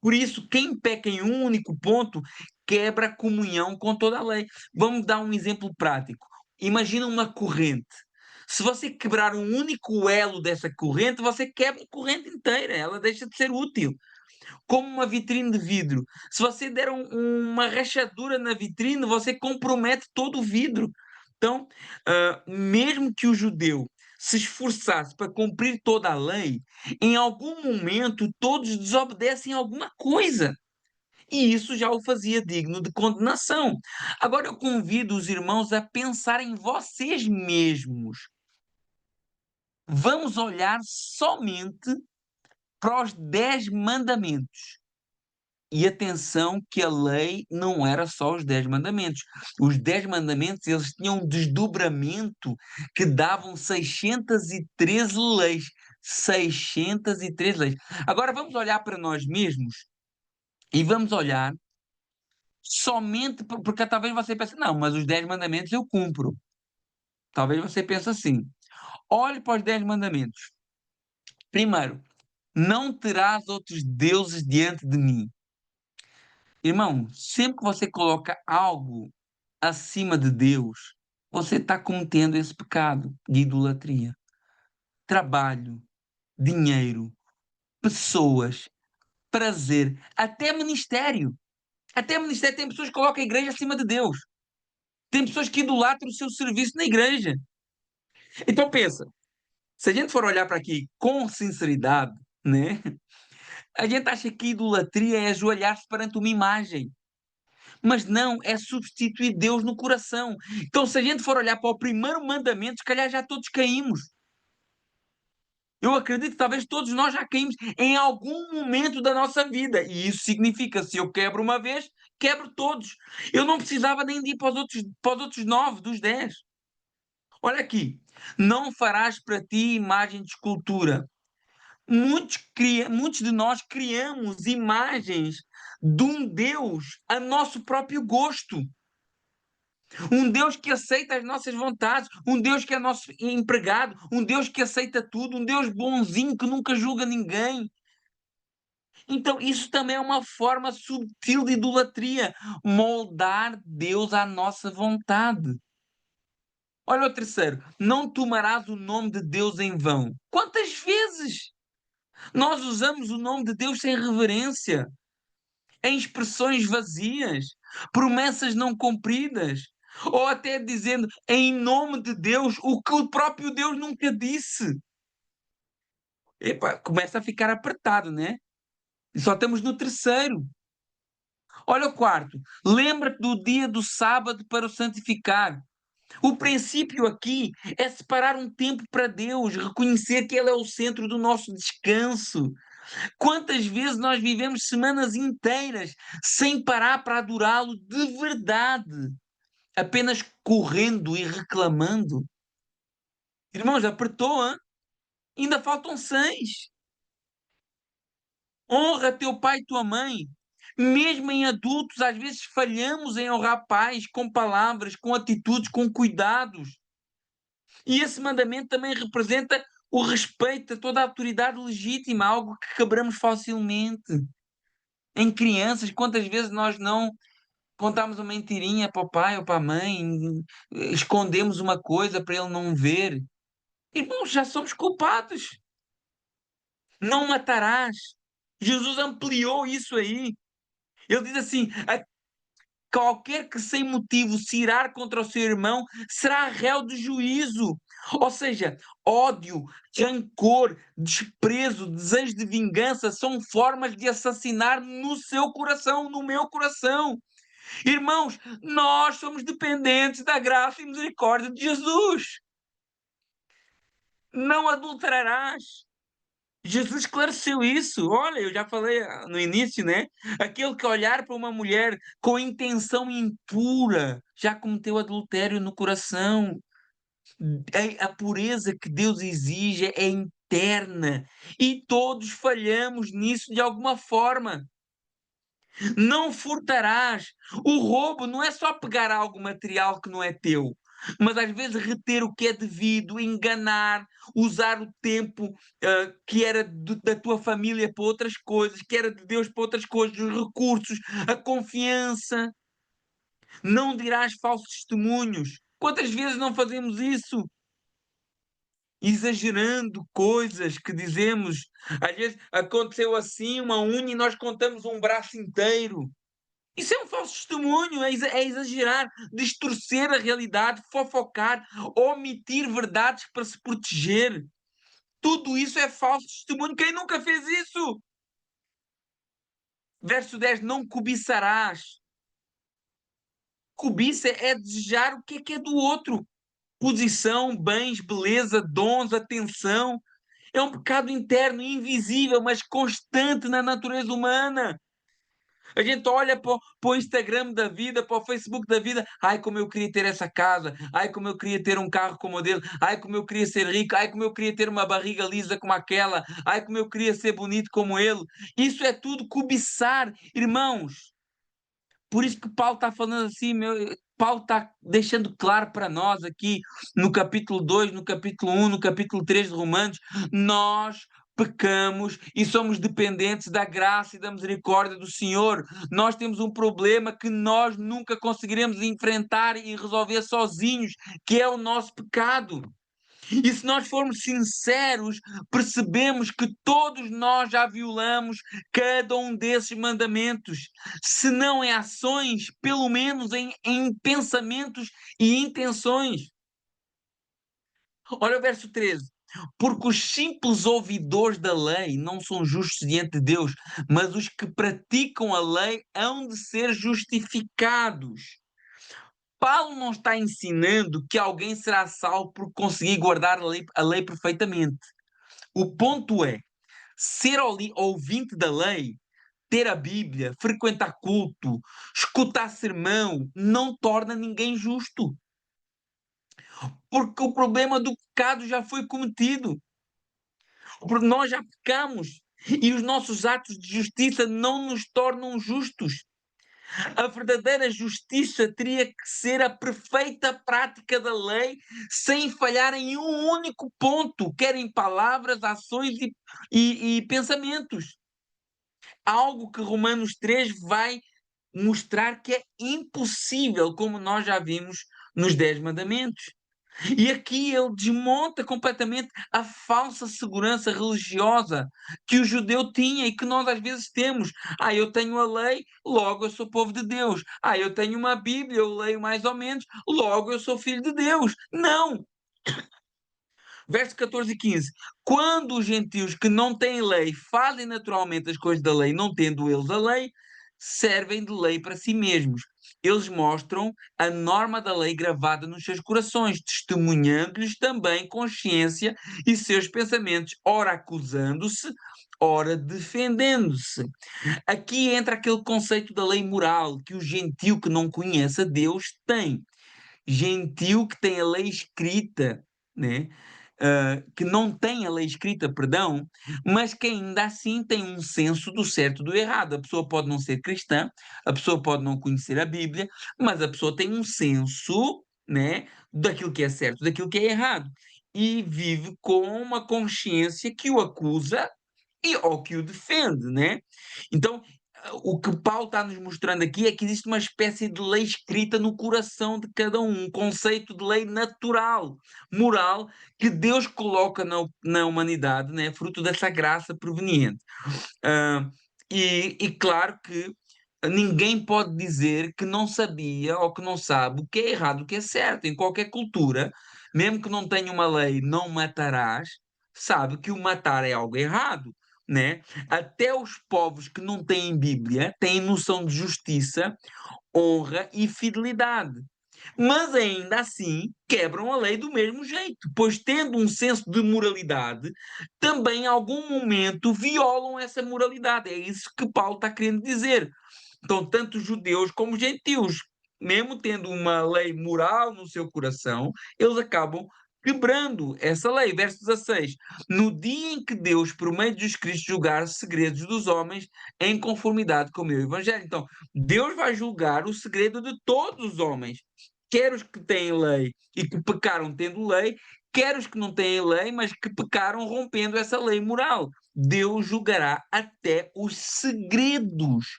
Por isso, quem peca em um único ponto quebra a comunhão com toda a lei. Vamos dar um exemplo prático. Imagina uma corrente. Se você quebrar um único elo dessa corrente, você quebra a corrente inteira, ela deixa de ser útil. Como uma vitrine de vidro. Se você der uma rachadura na vitrine, você compromete todo o vidro. Então, mesmo que o judeu se esforçasse para cumprir toda a lei, em algum momento todos desobedecem alguma coisa. E isso já o fazia digno de condenação. Agora eu convido os irmãos a pensar em vocês mesmos. Vamos olhar somente para os 10 mandamentos. E atenção que a lei não era só os 10 mandamentos. Os 10 mandamentos, eles tinham um desdobramento que davam 613 leis. 613 leis. Agora vamos olhar para nós mesmos e vamos olhar somente porque talvez você pense, não, mas os 10 mandamentos eu cumpro. Talvez você pense assim. Olhe para os 10 mandamentos. Primeiro, não terás outros deuses diante de mim. Irmão, sempre que você coloca algo acima de Deus, você está cometendo esse pecado de idolatria. Trabalho, dinheiro, pessoas, prazer, até ministério. Até ministério tem pessoas que colocam a igreja acima de Deus. Tem pessoas que idolatram o seu serviço na igreja. Então pensa, se a gente for olhar para aqui com sinceridade, né? A gente acha que idolatria é ajoelhar-se perante uma imagem. Mas não, é substituir Deus no coração. Então, se a gente for olhar para o primeiro mandamento, se calhar já todos caímos. Eu acredito que talvez todos nós já caímos em algum momento da nossa vida. E isso significa, se eu quebro uma vez, quebro todos. Eu não precisava nem de ir para os outros 9 dos 10. Olha aqui. Não farás para ti imagem de escultura. Muitos de nós criamos imagens de um Deus a nosso próprio gosto. Um Deus que aceita as nossas vontades, um Deus que é nosso empregado, um Deus que aceita tudo, um Deus bonzinho que nunca julga ninguém. Então, isso também é uma forma subtil de idolatria, moldar Deus à nossa vontade. Olha o terceiro, não tomarás o nome de Deus em vão. Quantas vezes nós usamos o nome de Deus sem reverência, em expressões vazias, promessas não cumpridas? Ou até dizendo em nome de Deus o que o próprio Deus nunca disse. Epá, começa a ficar apertado, né? E só estamos no terceiro. Olha o quarto. Lembra-te do dia do sábado para o santificar. O princípio aqui é separar um tempo para Deus, reconhecer que Ele é o centro do nosso descanso. Quantas vezes nós vivemos semanas inteiras sem parar para adorá-lo de verdade, apenas correndo e reclamando? Irmãos, apertou, hein? Ainda faltam seis. Honra teu pai e tua mãe. Mesmo em adultos, às vezes falhamos em honrar pais com palavras, com atitudes, com cuidados. E esse mandamento também representa o respeito a toda a autoridade legítima, algo que quebramos facilmente. Em crianças, quantas vezes nós não contamos uma mentirinha para o pai ou para a mãe, escondemos uma coisa para ele não ver? Irmãos, já somos culpados. Não matarás. Jesus ampliou isso aí. Ele diz assim: qualquer que sem motivo se irar contra o seu irmão será réu de juízo. Ou seja, ódio, rancor, desprezo, desejo de vingança são formas de assassinar no seu coração, no meu coração. Irmãos, nós somos dependentes da graça e misericórdia de Jesus. Não adulterarás. Jesus esclareceu isso. Olha, eu já falei no início, né? Aquele que olhar para uma mulher com intenção impura já cometeu adultério no coração. A pureza que Deus exige é interna e todos falhamos nisso de alguma forma. Não furtarás. O roubo não é só pegar algo material que não é teu, mas às vezes reter o que é devido, enganar, usar o tempo que era da tua família para outras coisas, que era de Deus para outras coisas, os recursos, a confiança. Não dirás falsos testemunhos. Quantas vezes não fazemos isso? Exagerando coisas que dizemos. Às vezes aconteceu assim uma unha e nós contamos um braço inteiro. Isso é um falso testemunho, é exagerar, distorcer a realidade, fofocar, omitir verdades para se proteger. Tudo isso é falso testemunho. Quem nunca fez isso? Verso 10: não cobiçarás. Cobiça é desejar o que é do outro. Posição, bens, beleza, dons, atenção. É um pecado interno, invisível, mas constante na natureza humana. A gente olha para o Instagram da vida, para o Facebook da vida. Ai, como eu queria ter essa casa. Ai, como eu queria ter um carro como o dele. Ai, como eu queria ser rico. Ai, como eu queria ter uma barriga lisa como aquela. Ai, como eu queria ser bonito como ele. Isso é tudo cobiçar, irmãos. Por isso que Paulo está falando assim, Paulo está deixando claro para nós aqui no capítulo 2, no capítulo 1, no capítulo 3 de Romanos, nós pecamos e somos dependentes da graça e da misericórdia do Senhor. Nós temos um problema que nós nunca conseguiremos enfrentar e resolver sozinhos, que é o nosso pecado. E se nós formos sinceros, percebemos que todos nós já violamos cada um desses mandamentos. Se não em ações, pelo menos em pensamentos e intenções. Olha o verso 13. Porque os simples ouvidores da lei não são justos diante de Deus, mas os que praticam a lei hão de ser justificados. Paulo não está ensinando que alguém será salvo por conseguir guardar a lei perfeitamente. O ponto é, ser ouvinte da lei, ter a Bíblia, frequentar culto, escutar sermão, não torna ninguém justo. Porque o problema do pecado já foi cometido. Porque nós já pecamos. E os nossos atos de justiça não nos tornam justos. A verdadeira justiça teria que ser a perfeita prática da lei, sem falhar em um único ponto, quer em palavras, ações e pensamentos. Algo que Romanos 3 vai mostrar que é impossível, como nós já vimos nos 10 mandamentos. E aqui ele desmonta completamente a falsa segurança religiosa que o judeu tinha e que nós às vezes temos. Ah, eu tenho a lei, logo eu sou povo de Deus. Ah, eu tenho uma Bíblia, eu leio mais ou menos, logo eu sou filho de Deus. Não! Verso 14 e 15. Quando os gentios que não têm lei fazem naturalmente as coisas da lei, não tendo eles a lei, servem de lei para si mesmos. Eles mostram a norma da lei gravada nos seus corações, testemunhando-lhes também consciência e seus pensamentos, ora acusando-se, ora defendendo-se. Aqui entra aquele conceito da lei moral que o gentio que não conhece a Deus tem. Gentio que tem a lei escrita, né? Que não tem a lei escrita, perdão, mas que ainda assim tem um senso do certo e do errado. A pessoa pode não ser cristã, a pessoa pode não conhecer a Bíblia, mas a pessoa tem um senso, né, daquilo que é certo, daquilo que é errado. E vive com uma consciência que o acusa e ou que o defende, né? Então, o que Paulo está nos mostrando aqui é que existe uma espécie de lei escrita no coração de cada um conceito de lei natural, moral, que Deus coloca na humanidade, né? Fruto dessa graça proveniente. Ah, e claro que ninguém pode dizer que não sabia ou que não sabe o que é errado, o que é certo. Em qualquer cultura, mesmo que não tenha uma lei, não matarás, sabe que o matar é algo errado, né? Até os povos que não têm Bíblia têm noção de justiça, honra e fidelidade. Mas ainda assim quebram a lei do mesmo jeito, pois tendo um senso de moralidade, também em algum momento violam essa moralidade. É isso que Paulo está querendo dizer. Então, tanto judeus como gentios, mesmo tendo uma lei moral no seu coração, eles acabam quebrando essa lei. Verso 16. No dia em que Deus, por meio de Jesus Cristo, julgar os segredos dos homens em conformidade com o meu evangelho. Então, Deus vai julgar o segredo de todos os homens, quer os que têm lei e que pecaram tendo lei, quer os que não têm lei, mas que pecaram rompendo essa lei moral. Deus julgará até os segredos,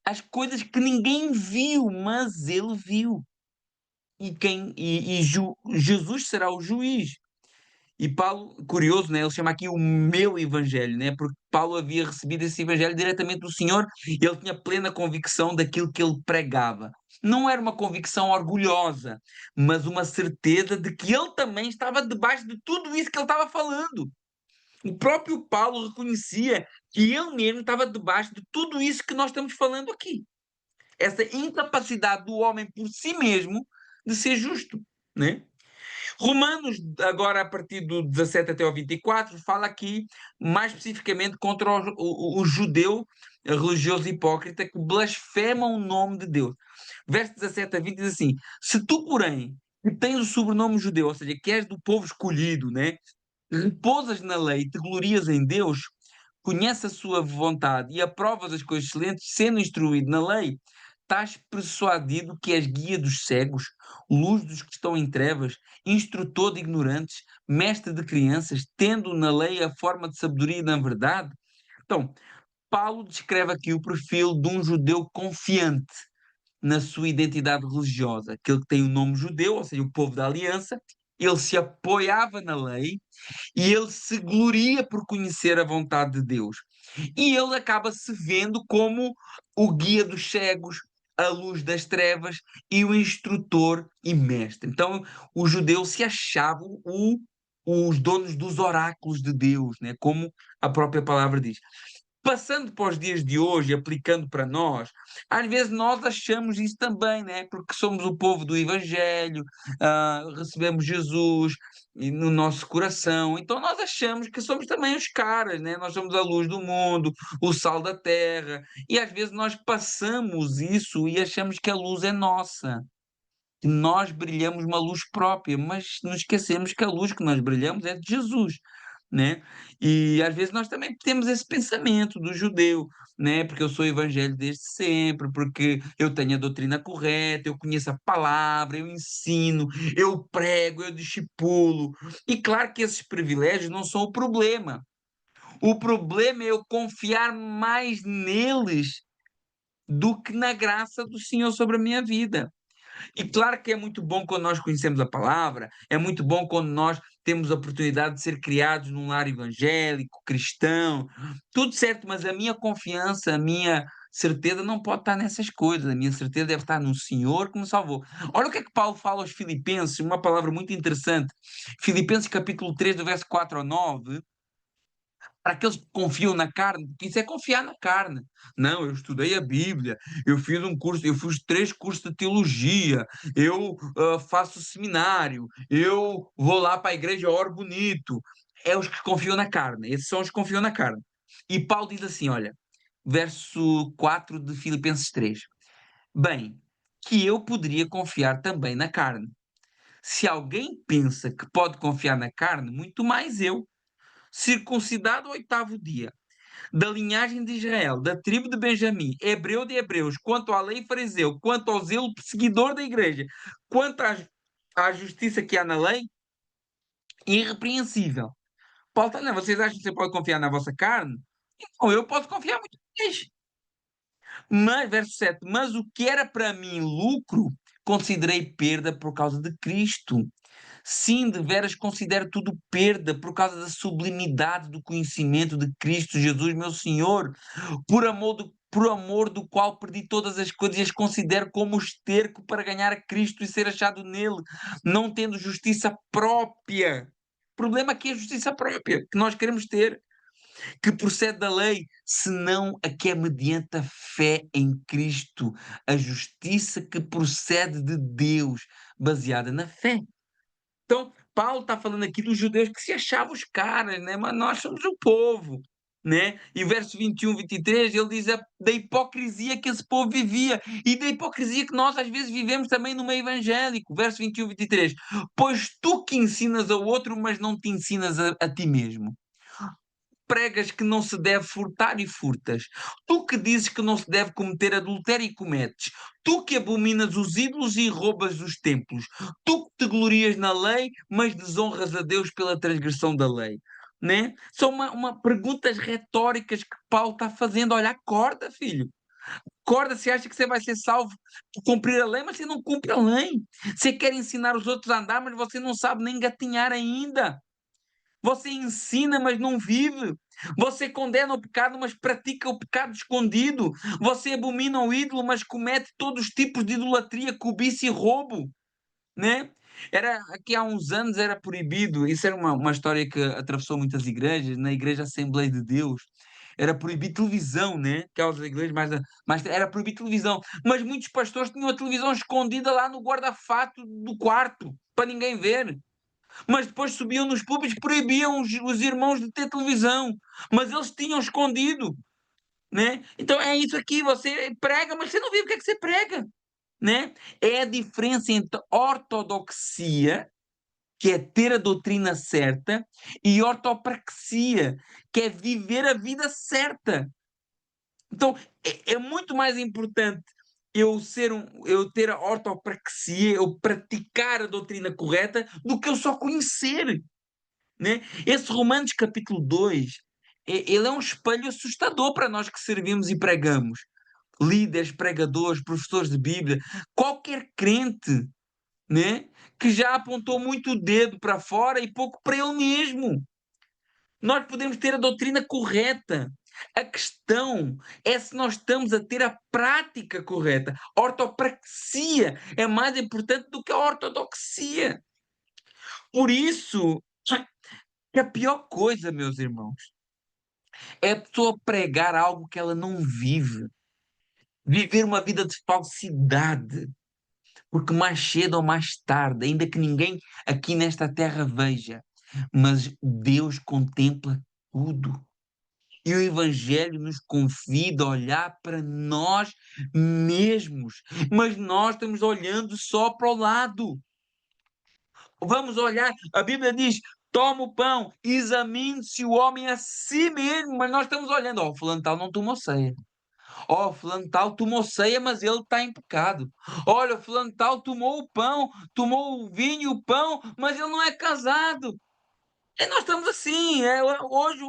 as coisas que ninguém viu, mas ele viu. Jesus será o juiz. E Paulo, curioso, né? Ele chama aqui o meu evangelho, né? Porque Paulo havia recebido esse evangelho diretamente do Senhor e ele tinha plena convicção daquilo que ele pregava. Não era uma convicção orgulhosa, mas uma certeza de que ele também estava debaixo de tudo isso que ele estava falando. O próprio Paulo reconhecia que ele mesmo estava debaixo de tudo isso que nós estamos falando aqui. Essa incapacidade do homem por si mesmo de ser justo, né? Romanos, agora a partir do 17 até o 24, fala aqui mais especificamente contra o judeu religioso hipócrita que blasfema o nome de Deus. Verso 17 a 20 diz assim: Se tu, porém, que tens o sobrenome judeu, ou seja, que és do povo escolhido, né, repousas na lei e te glorias em Deus, conhece a sua vontade e aprovas as coisas excelentes, sendo instruído na lei, estás persuadido que és guia dos cegos, luz dos que estão em trevas, instrutor de ignorantes, mestre de crianças, tendo na lei a forma de sabedoria e na verdade? Então, Paulo descreve aqui o perfil de um judeu confiante na sua identidade religiosa, aquele que tem o nome judeu, ou seja, o povo da aliança, ele se apoiava na lei e ele se gloria por conhecer a vontade de Deus. E ele acaba se vendo como o guia dos cegos, a luz das trevas e o instrutor e mestre. Então, os judeus se achavam os donos dos oráculos de Deus, né? Como a própria palavra diz. Passando para os dias de hoje, aplicando para nós, às vezes nós achamos isso também, né? Porque somos o povo do Evangelho, recebemos Jesus no nosso coração, então nós achamos que somos também os caras, né? Nós somos a luz do mundo, o sal da terra, e às vezes nós passamos isso e achamos que a luz é nossa, que nós brilhamos uma luz própria, mas nos esquecemos que a luz que nós brilhamos é de Jesus, né? E às vezes nós também temos esse pensamento do judeu, né? Porque eu sou evangélico desde sempre, porque eu tenho a doutrina correta, eu conheço a palavra, eu ensino, eu prego, eu discipulo. E claro que esses privilégios não são o problema. O problema é eu confiar mais neles do que na graça do Senhor sobre a minha vida. E claro que é muito bom quando nós conhecemos a palavra, é muito bom quando nós temos a oportunidade de ser criados num lar evangélico, cristão, tudo certo, mas a minha confiança, a minha certeza não pode estar nessas coisas, a minha certeza deve estar no Senhor que me salvou. Olha o que é que Paulo fala aos Filipenses, uma palavra muito interessante. Filipenses capítulo 3, do verso 4 ao 9, para aqueles que confiam na carne, porque isso é confiar na carne. Não, eu estudei a Bíblia, eu fiz um curso, eu fiz 3 cursos de teologia, eu faço seminário, eu vou lá para a igreja, oro bonito. É os que confiam na carne, esses são os que confiam na carne. E Paulo diz assim: olha, verso 4 de Filipenses 3: bem, que eu poderia confiar também na carne. Se alguém pensa que pode confiar na carne, muito mais eu, circuncidado ao 8º dia, da linhagem de Israel, da tribo de Benjamim, hebreu de hebreus, quanto à lei fariseu, quanto ao zelo perseguidor da igreja, quanto à justiça que há na lei, irrepreensível. Paulo está, não, vocês acham que você pode confiar na vossa carne? Então eu posso confiar muito mais. Mas, verso 7, mas o que era para mim lucro, considerei perda por causa de Cristo. Sim, de veras considero tudo perda por causa da sublimidade do conhecimento de Cristo Jesus, meu Senhor, por amor do qual perdi todas as coisas e as considero como esterco para ganhar a Cristo e ser achado nele, não tendo justiça própria. O problema aqui é a justiça própria que nós queremos ter, que procede da lei, senão a que é mediante a fé em Cristo, a justiça que procede de Deus, baseada na fé. Então, Paulo está falando aqui dos judeus que se achavam os caras, né? Mas nós somos o povo, né? E verso 21, 23, ele diz da hipocrisia que esse povo vivia e da hipocrisia que nós às vezes vivemos também no meio evangélico. Verso 21, 23. Pois tu que ensinas ao outro, mas não te ensinas a ti mesmo. Pregas que não se deve furtar e furtas. Tu que dizes que não se deve cometer adultério e cometes. Tu que abominas os ídolos e roubas os templos. Tu que te glorias na lei, mas desonras a Deus pela transgressão da lei. Né? São perguntas retóricas que Paulo está fazendo. Olha, acorda, filho. Acorda, você acha que você vai ser salvo por cumprir a lei, mas você não cumpre a lei. Você quer ensinar os outros a andar, mas você não sabe nem gatinhar ainda. Você ensina, mas não vive. Você condena o pecado, mas pratica o pecado escondido. Você abomina o ídolo, mas comete todos os tipos de idolatria, cobiça e roubo, né? Era, aqui há uns anos era proibido, isso era uma história que atravessou muitas igrejas, na Igreja Assembleia de Deus, era proibido televisão, né? Aquelas igrejas mais era proibido televisão, mas muitos pastores tinham a televisão escondida lá no guarda-fato do quarto, para ninguém ver. Mas depois subiam nos púlpitos que proibiam os irmãos de ter televisão, mas eles tinham escondido, né? Então é isso aqui, você prega, mas você não vive o que é que você prega, né? É a diferença entre ortodoxia, que é ter a doutrina certa, e ortopraxia, que é viver a vida certa. Então é muito mais importante eu ter a ortopraxia, eu praticar a doutrina correta, do que eu só conhecer, né? Esse Romanos capítulo 2, ele é um espelho assustador para nós que servimos e pregamos. Líderes, pregadores, professores de Bíblia, qualquer crente, né? Que já apontou muito o dedo para fora e pouco para ele mesmo. Nós podemos ter a doutrina correta. A questão é se nós estamos a ter a prática correta. A ortopraxia é mais importante do que a ortodoxia. Por isso, que a pior coisa, meus irmãos, é a pessoa pregar algo que ela não vive. Viver uma vida de falsidade. Porque mais cedo ou mais tarde, ainda que ninguém aqui nesta terra veja, mas Deus contempla tudo. E o Evangelho nos convida a olhar para nós mesmos. Mas nós estamos olhando só para o lado. Vamos olhar, a Bíblia diz: toma o pão, examine-se o homem a si mesmo, mas nós estamos olhando, ó, o fulano tal não tomou ceia. Ó, o fulano tal tomou ceia, mas ele está em pecado. Olha, o fulano tal tomou o pão, tomou o vinho e o pão, mas ele não é casado. E nós estamos assim, hoje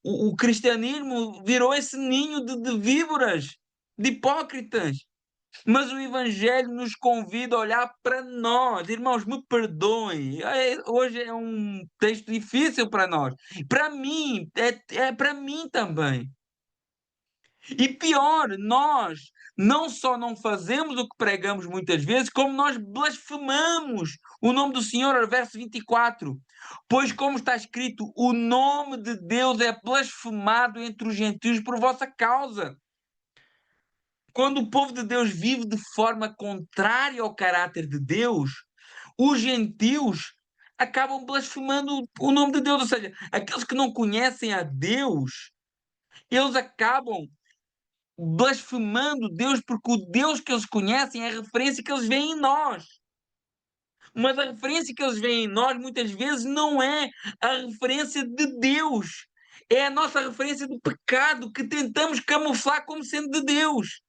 o cristianismo virou esse ninho de víboras, de hipócritas. Mas o Evangelho nos convida a olhar para nós. Irmãos, me perdoem. Hoje é um texto difícil para nós. Para mim, é para mim também. E pior, nós não só não fazemos o que pregamos muitas vezes, como nós blasfemamos o nome do Senhor, verso 24. Pois, como está escrito, o nome de Deus é blasfemado entre os gentios por vossa causa. Quando o povo de Deus vive de forma contrária ao caráter de Deus, os gentios acabam blasfemando o nome de Deus. Ou seja, aqueles que não conhecem a Deus, eles acabam blasfemando Deus, porque o Deus que eles conhecem é a referência que eles veem em nós. Mas a referência que eles veem em nós muitas vezes não é a referência de Deus. É a nossa referência de pecado que tentamos camuflar como sendo de Deus.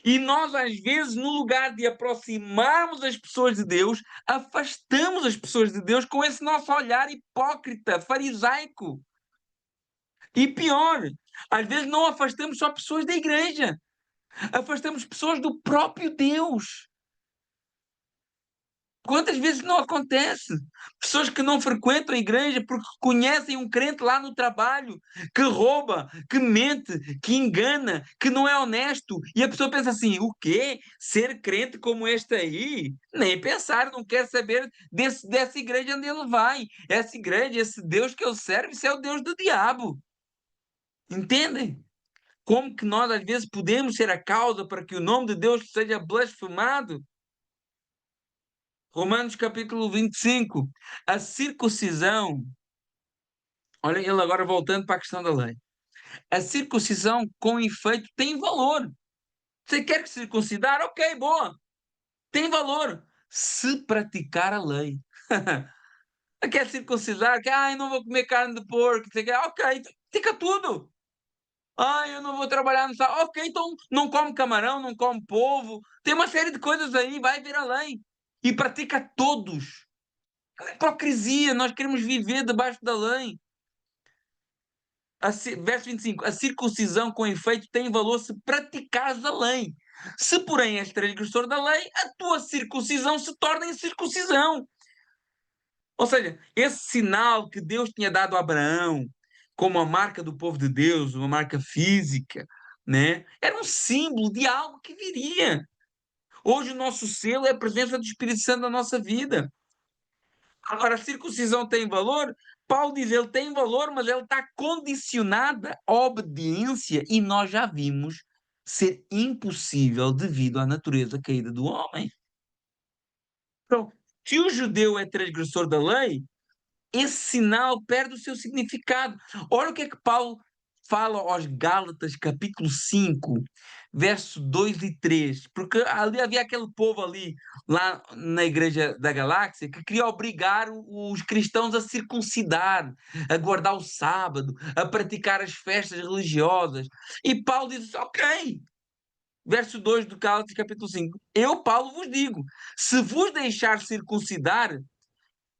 E nós, às vezes, no lugar de aproximarmos as pessoas de Deus, afastamos as pessoas de Deus com esse nosso olhar hipócrita, farisaico. E pior, às vezes não afastamos só pessoas da igreja, afastamos pessoas do próprio Deus. Quantas vezes não acontece? Pessoas que não frequentam a igreja porque conhecem um crente lá no trabalho que rouba, que mente, que engana, que não é honesto. E a pessoa pensa assim: o quê? Ser crente como este aí? Nem pensar, não quer saber dessa igreja onde ele vai. Essa igreja, esse Deus que ele serve, isso é o Deus do diabo. Entendem? Como que nós às vezes podemos ser a causa para que o nome de Deus seja blasfemado? Romanos capítulo 25. A circuncisão, olha ele agora voltando para a questão da lei. A circuncisão, com efeito, tem valor. Você quer que circuncidar? Ok, boa. Tem valor. Se praticar a lei. Quer circuncidar? Que, eu não vou comer carne de porco. Você quer? Ok, fica tudo. Eu não vou trabalhar no sábado. Ok, então não come camarão, não come polvo. Tem uma série de coisas aí, vai ver a lei. E pratica todos. Hipocrisia, nós queremos viver debaixo da lei. Verso 25: a circuncisão com efeito tem valor se praticares a lei. Se, porém, és transgressor da lei, a tua circuncisão se torna incircuncisão. Ou seja, esse sinal que Deus tinha dado a Abraão, como a marca do povo de Deus, uma marca física, né? Era um símbolo de algo que viria. Hoje o nosso selo é a presença do Espírito Santo na nossa vida. Agora, a circuncisão tem valor? Paulo diz, ele tem valor, mas ele está condicionada à obediência, e nós já vimos ser impossível devido à natureza caída do homem. Então, se o judeu é transgressor da lei, esse sinal perde o seu significado. Olha o que é que Paulo fala aos Gálatas, capítulo 5, verso 2 e 3, porque ali havia aquele povo ali, lá na igreja da Galáxia, que queria obrigar os cristãos a circuncidar, a guardar o sábado, a praticar as festas religiosas. E Paulo diz, ok, verso 2 do Gálatas, capítulo 5, eu, Paulo, vos digo, se vos deixar circuncidar,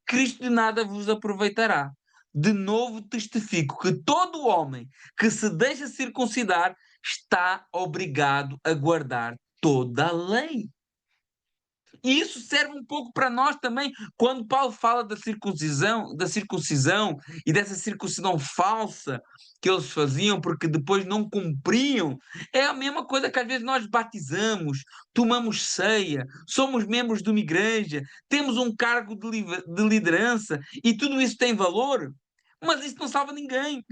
Cristo de nada vos aproveitará. De novo testifico que todo homem que se deixa circuncidar está obrigado a guardar toda a lei. E isso serve um pouco para nós também, quando Paulo fala da circuncisão e dessa circuncisão falsa que eles faziam porque depois não cumpriam. É a mesma coisa que às vezes nós batizamos, tomamos ceia, somos membros de uma igreja, temos um cargo de liderança e tudo isso tem valor, mas isso não salva ninguém.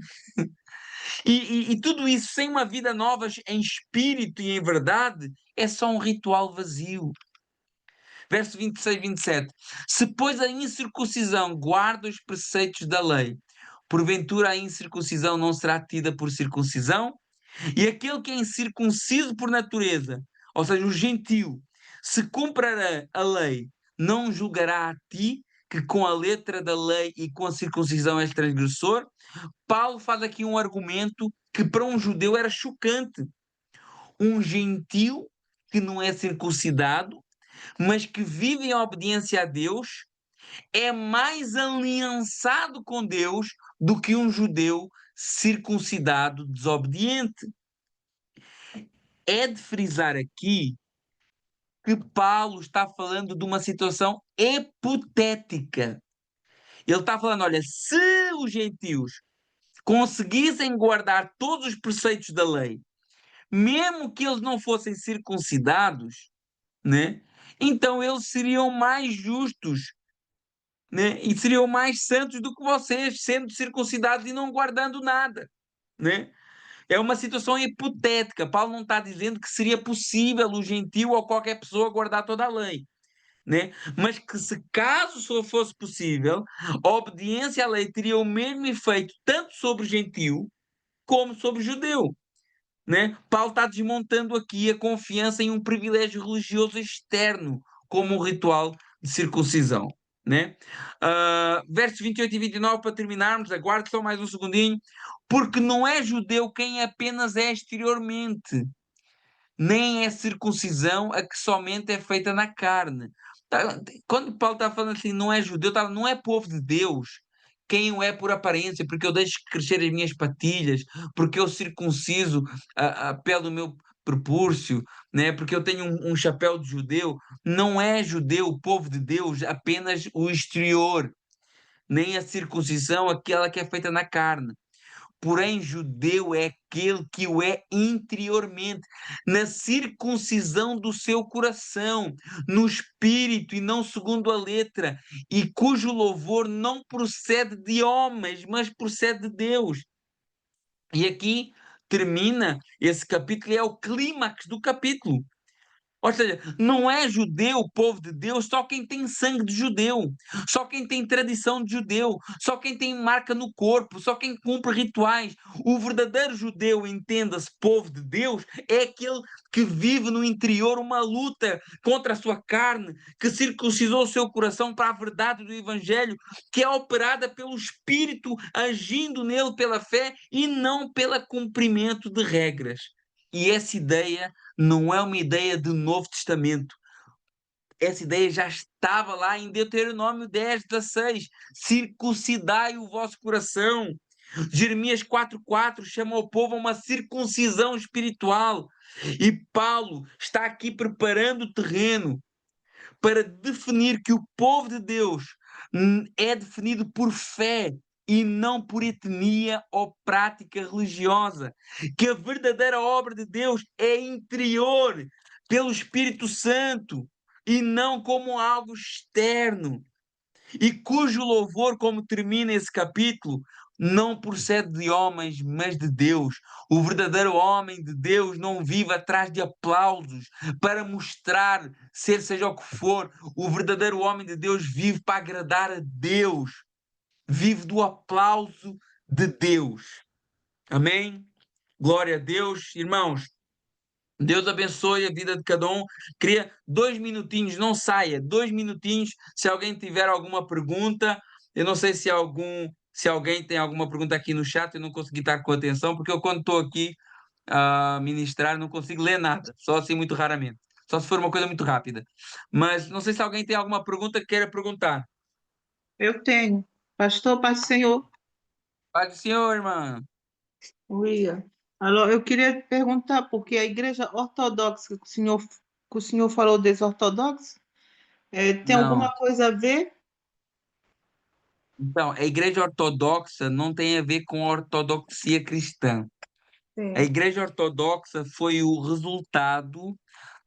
E tudo isso sem uma vida nova em espírito e em verdade é só um ritual vazio. Verso 26 e 27. Se, pois, a incircuncisão guarda os preceitos da lei, porventura a incircuncisão não será tida por circuncisão? E aquele que é incircunciso por natureza, ou seja, o gentio, se cumprirá a lei, não julgará a ti que com a letra da lei e com a circuncisão és transgressor? Paulo faz aqui um argumento que para um judeu era chocante. Um gentio que não é circuncidado, mas que vive em obediência a Deus, é mais aliançado com Deus do que um judeu circuncidado desobediente. é de frisar aqui que Paulo está falando de uma situação hipotética. Ele está falando, olha, se os gentios conseguissem guardar todos os preceitos da lei, mesmo que eles não fossem circuncidados, né? Então eles seriam mais justos, né? E seriam mais santos do que vocês, sendo circuncidados e não guardando nada, né? É uma situação hipotética. Paulo não está dizendo que seria possível o gentio ou qualquer pessoa guardar toda a lei, né? Mas que se caso só fosse possível, a obediência à lei teria o mesmo efeito tanto sobre o gentio como sobre o judeu, né? Paulo está desmontando aqui a confiança em um privilégio religioso externo, como o ritual de circuncisão, né? Versos 28 e 29, para terminarmos, aguarde só mais um segundinho, porque não é judeu quem apenas é exteriormente, nem é circuncisão a que somente é feita na carne. Quando Paulo está falando assim, não é judeu, não é povo de Deus, quem o é por aparência, porque eu deixo crescer as minhas patilhas, porque eu circunciso a pele do meu prepúcio, né? Porque eu tenho um chapéu de judeu. Não é judeu, o povo de Deus, apenas o exterior, nem a circuncisão, aquela que é feita na carne. Porém, judeu é aquele que o é interiormente, na circuncisão do seu coração, no espírito e não segundo a letra, e cujo louvor não procede de homens, mas procede de Deus. E aqui termina esse capítulo, e é o clímax do capítulo. Ou seja, não é judeu o povo de Deus só quem tem sangue de judeu, só quem tem tradição de judeu, só quem tem marca no corpo, só quem cumpre rituais. O verdadeiro judeu, entenda-se, povo de Deus, é aquele que vive no interior uma luta contra a sua carne, que circuncisou o seu coração para a verdade do Evangelho, que é operada pelo Espírito, agindo nele pela fé e não pelo cumprimento de regras. E essa ideia não é uma ideia do Novo Testamento. Essa ideia já estava lá em Deuteronômio 10:16. Circuncidai o vosso coração. Jeremias 4:4 chama o povo a uma circuncisão espiritual. E Paulo está aqui preparando o terreno para definir que o povo de Deus é definido por fé e não por etnia ou prática religiosa, que a verdadeira obra de Deus é interior, pelo Espírito Santo, e não como algo externo, e cujo louvor, como termina esse capítulo, não procede de homens, mas de Deus. O verdadeiro homem de Deus não vive atrás de aplausos para mostrar ser seja o que for. O verdadeiro homem de Deus vive para agradar a Deus, vive do aplauso de Deus. Amém? Glória a Deus, irmãos. Deus abençoe a vida de cada um. Queria 2 minutinhos, não saia, 2 minutinhos. Se alguém tiver alguma pergunta, eu não sei se alguém tem alguma pergunta aqui no chat, eu não consegui estar com atenção, porque eu quando estou aqui a ministrar não consigo ler nada, só assim muito raramente. Só se for uma coisa muito rápida. Mas não sei se alguém tem alguma pergunta que queira perguntar. Eu tenho. Pastor, Pai do Senhor. Pai do Senhor, irmã. William. Alô, eu queria perguntar, porque a igreja ortodoxa que o senhor falou desortodoxa, tem Não. alguma coisa a ver? Então, a igreja ortodoxa não tem a ver com a ortodoxia cristã. A Sim. Igreja Ortodoxa foi o resultado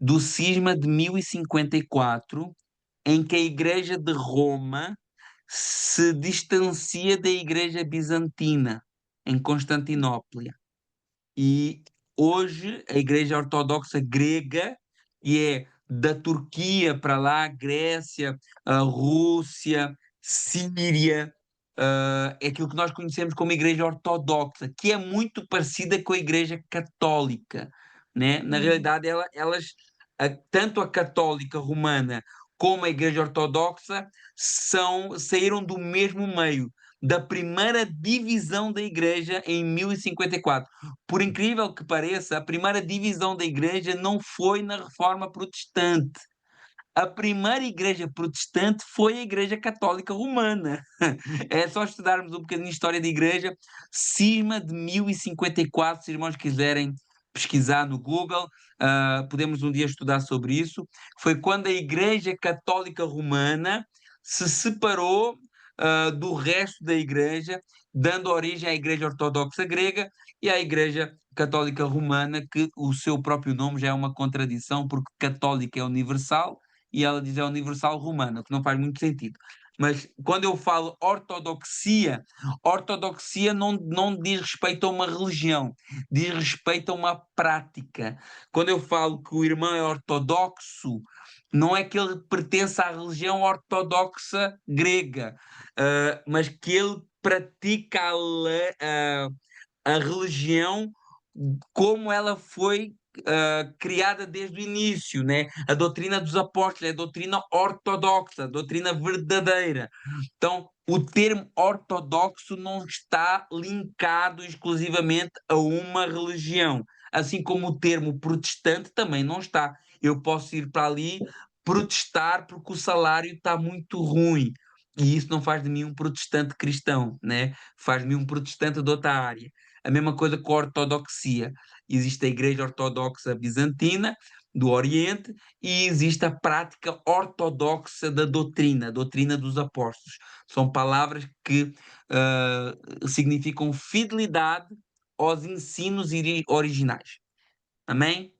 do cisma de 1054, em que a Igreja de Roma se distancia da Igreja Bizantina, em Constantinopla. E hoje a Igreja Ortodoxa grega, e é da Turquia para lá, Grécia, a Rússia, Síria, é aquilo que nós conhecemos como Igreja Ortodoxa, que é muito parecida com a Igreja Católica, né? Na Hum. realidade, tanto a Católica Romana como a Igreja Ortodoxa saíram do mesmo meio, da primeira divisão da Igreja em 1054. Por incrível que pareça, a primeira divisão da Igreja não foi na Reforma Protestante. A primeira igreja protestante foi a Igreja Católica Romana. É só estudarmos um bocadinho de história da igreja. Cisma de 1054, se os irmãos quiserem pesquisar no Google, podemos um dia estudar sobre isso. Foi quando a Igreja Católica Romana se separou do resto da Igreja, dando origem à Igreja Ortodoxa Grega e à Igreja Católica Romana, que o seu próprio nome já é uma contradição, porque católica é universal e ela diz é universal romana, o que não faz muito sentido. Mas quando eu falo ortodoxia, ortodoxia não diz respeito a uma religião, diz respeito a uma prática. Quando eu falo que o irmão é ortodoxo, não é que ele pertence à religião ortodoxa grega, mas que ele pratica a religião como ela foi criada desde o início, né? A doutrina dos apóstolos é a doutrina ortodoxa, a doutrina verdadeira. Então, o termo ortodoxo não está linkado exclusivamente a uma religião, assim como o termo protestante também não está. Eu posso ir para ali protestar porque o salário está muito ruim. E isso não faz de mim um protestante cristão, né? Faz de mim um protestante de outra área. A mesma coisa com a ortodoxia. Existe a Igreja Ortodoxa Bizantina do Oriente e existe a prática ortodoxa da doutrina, a doutrina dos apóstolos. São palavras que significam fidelidade aos ensinos originais. Amém?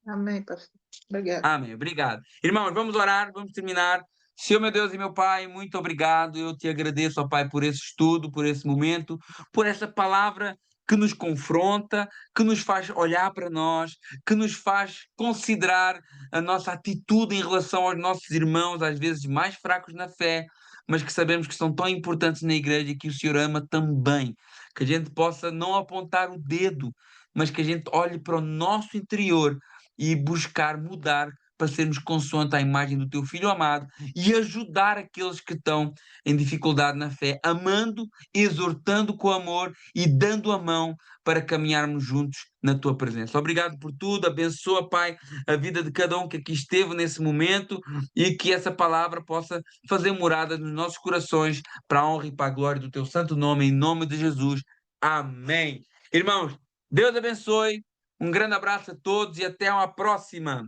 Amém, pastor. Obrigada. Amém. Obrigado. Irmãos, vamos orar, vamos terminar. Senhor, meu Deus e meu Pai, muito obrigado. Eu te agradeço, ó Pai, por esse estudo, por esse momento, por essa palavra que nos confronta, que nos faz olhar para nós, que nos faz considerar a nossa atitude em relação aos nossos irmãos, às vezes mais fracos na fé, mas que sabemos que são tão importantes na igreja e que o Senhor ama também. Que a gente possa não apontar o dedo, mas que a gente olhe para o nosso interior e buscar mudar para sermos consoante à imagem do teu Filho amado e ajudar aqueles que estão em dificuldade na fé, amando, exortando com amor e dando a mão para caminharmos juntos na tua presença. Obrigado por tudo, abençoa, Pai, a vida de cada um que aqui esteve nesse momento e que essa palavra possa fazer morada nos nossos corações para a honra e para a glória do teu santo nome, em nome de Jesus. Amém. Irmãos, Deus abençoe. Um grande abraço a todos e até uma próxima.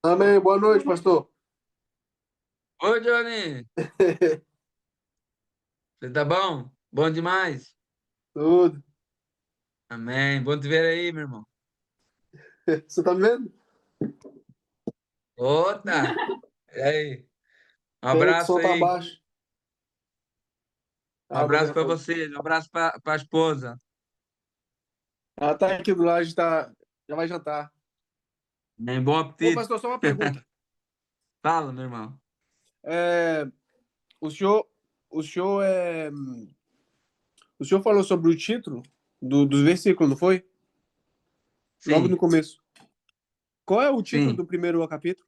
Amém. Boa noite, pastor. Oi, Johnny. Você tá bom? Bom demais. Tudo. Amém. Bom te ver aí, meu irmão. Você tá me vendo? Outra. E aí? Um Peraí que o abraço som tá aí. baixo. Um Ah, o abraço para microfone. você. Um abraço para a esposa. Ela tá aqui do lado, a gente já vai jantar. Bem, bom Ô, apetite. pastor, só uma pergunta. Fala, meu irmão. É, o senhor, o senhor é, o senhor falou sobre o título dos versículos, não foi? Logo no Sim, começo. Qual é o título sim. do primeiro capítulo?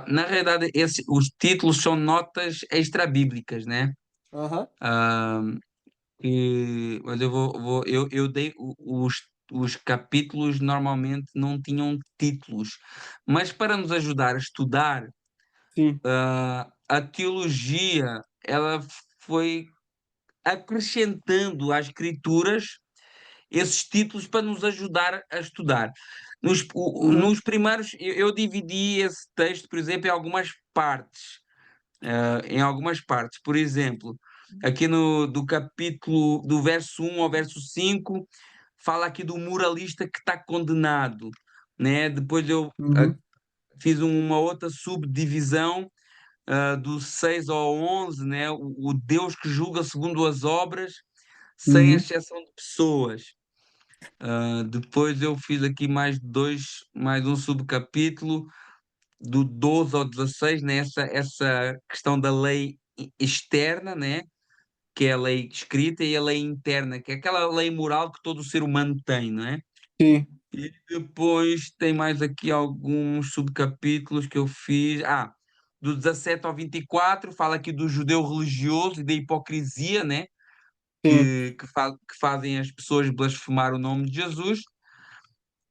Na realidade, os títulos são notas extra-bíblicas, né? Aham. Ah, mas eu dei os capítulos normalmente não tinham títulos, mas para nos ajudar a estudar, Sim. a teologia ela foi acrescentando às escrituras esses títulos para nos ajudar a estudar. Uhum. Nos primeiros, eu dividi esse texto, por exemplo, em algumas partes em algumas partes. Por exemplo, aqui do capítulo, do verso 1 ao verso 5, fala aqui do moralista que está condenado, né? Depois eu Uhum. fiz uma outra subdivisão do 6 ao 11, né? O Deus que julga segundo as obras, sem Uhum. exceção de pessoas. Depois eu fiz aqui mais um subcapítulo do 12 ao 16, né? Essa questão da lei externa, né? Que é a lei escrita, e a lei interna, que é aquela lei moral que todo ser humano tem, não é? Sim. E depois tem mais aqui alguns subcapítulos que eu fiz. Do 17 ao 24 fala aqui do judeu religioso e da hipocrisia, né? Sim. Que fazem as pessoas blasfemar o nome de Jesus.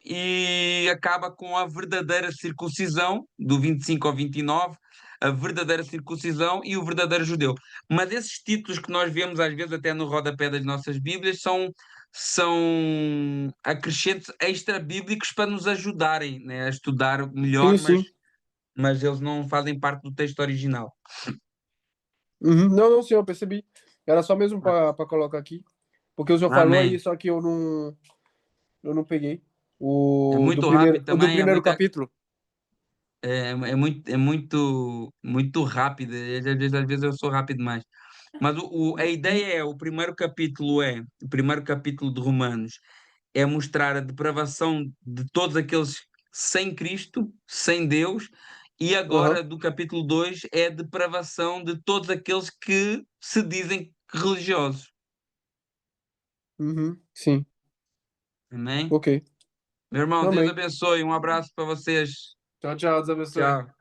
e acaba com a verdadeira circuncisão, do 25 ao 29, a verdadeira circuncisão e o verdadeiro judeu. Mas esses títulos que nós vemos às vezes até no rodapé das nossas Bíblias são acrescentos extra-bíblicos para nos ajudarem, né, a estudar melhor, Sim, sim. mas eles não fazem parte do texto original. Uhum. Não, não, sim, eu percebi. Era só mesmo para colocar aqui. Porque o senhor falou Amém. aí, só que eu não peguei. É muito rápido O do também, primeiro capítulo. muito rápido. Às vezes eu sou rápido demais. Mas a ideia o primeiro capítulo de Romanos é mostrar a depravação de todos aqueles sem Cristo, sem Deus, e Aham. agora do capítulo 2 é a depravação de todos aqueles que se dizem religiosos. Uhum. Sim. Amém? Ok. Meu irmão, Deus Amém. abençoe. Um abraço para vocês. Tchau, tchau. Deus abençoe. Tchau.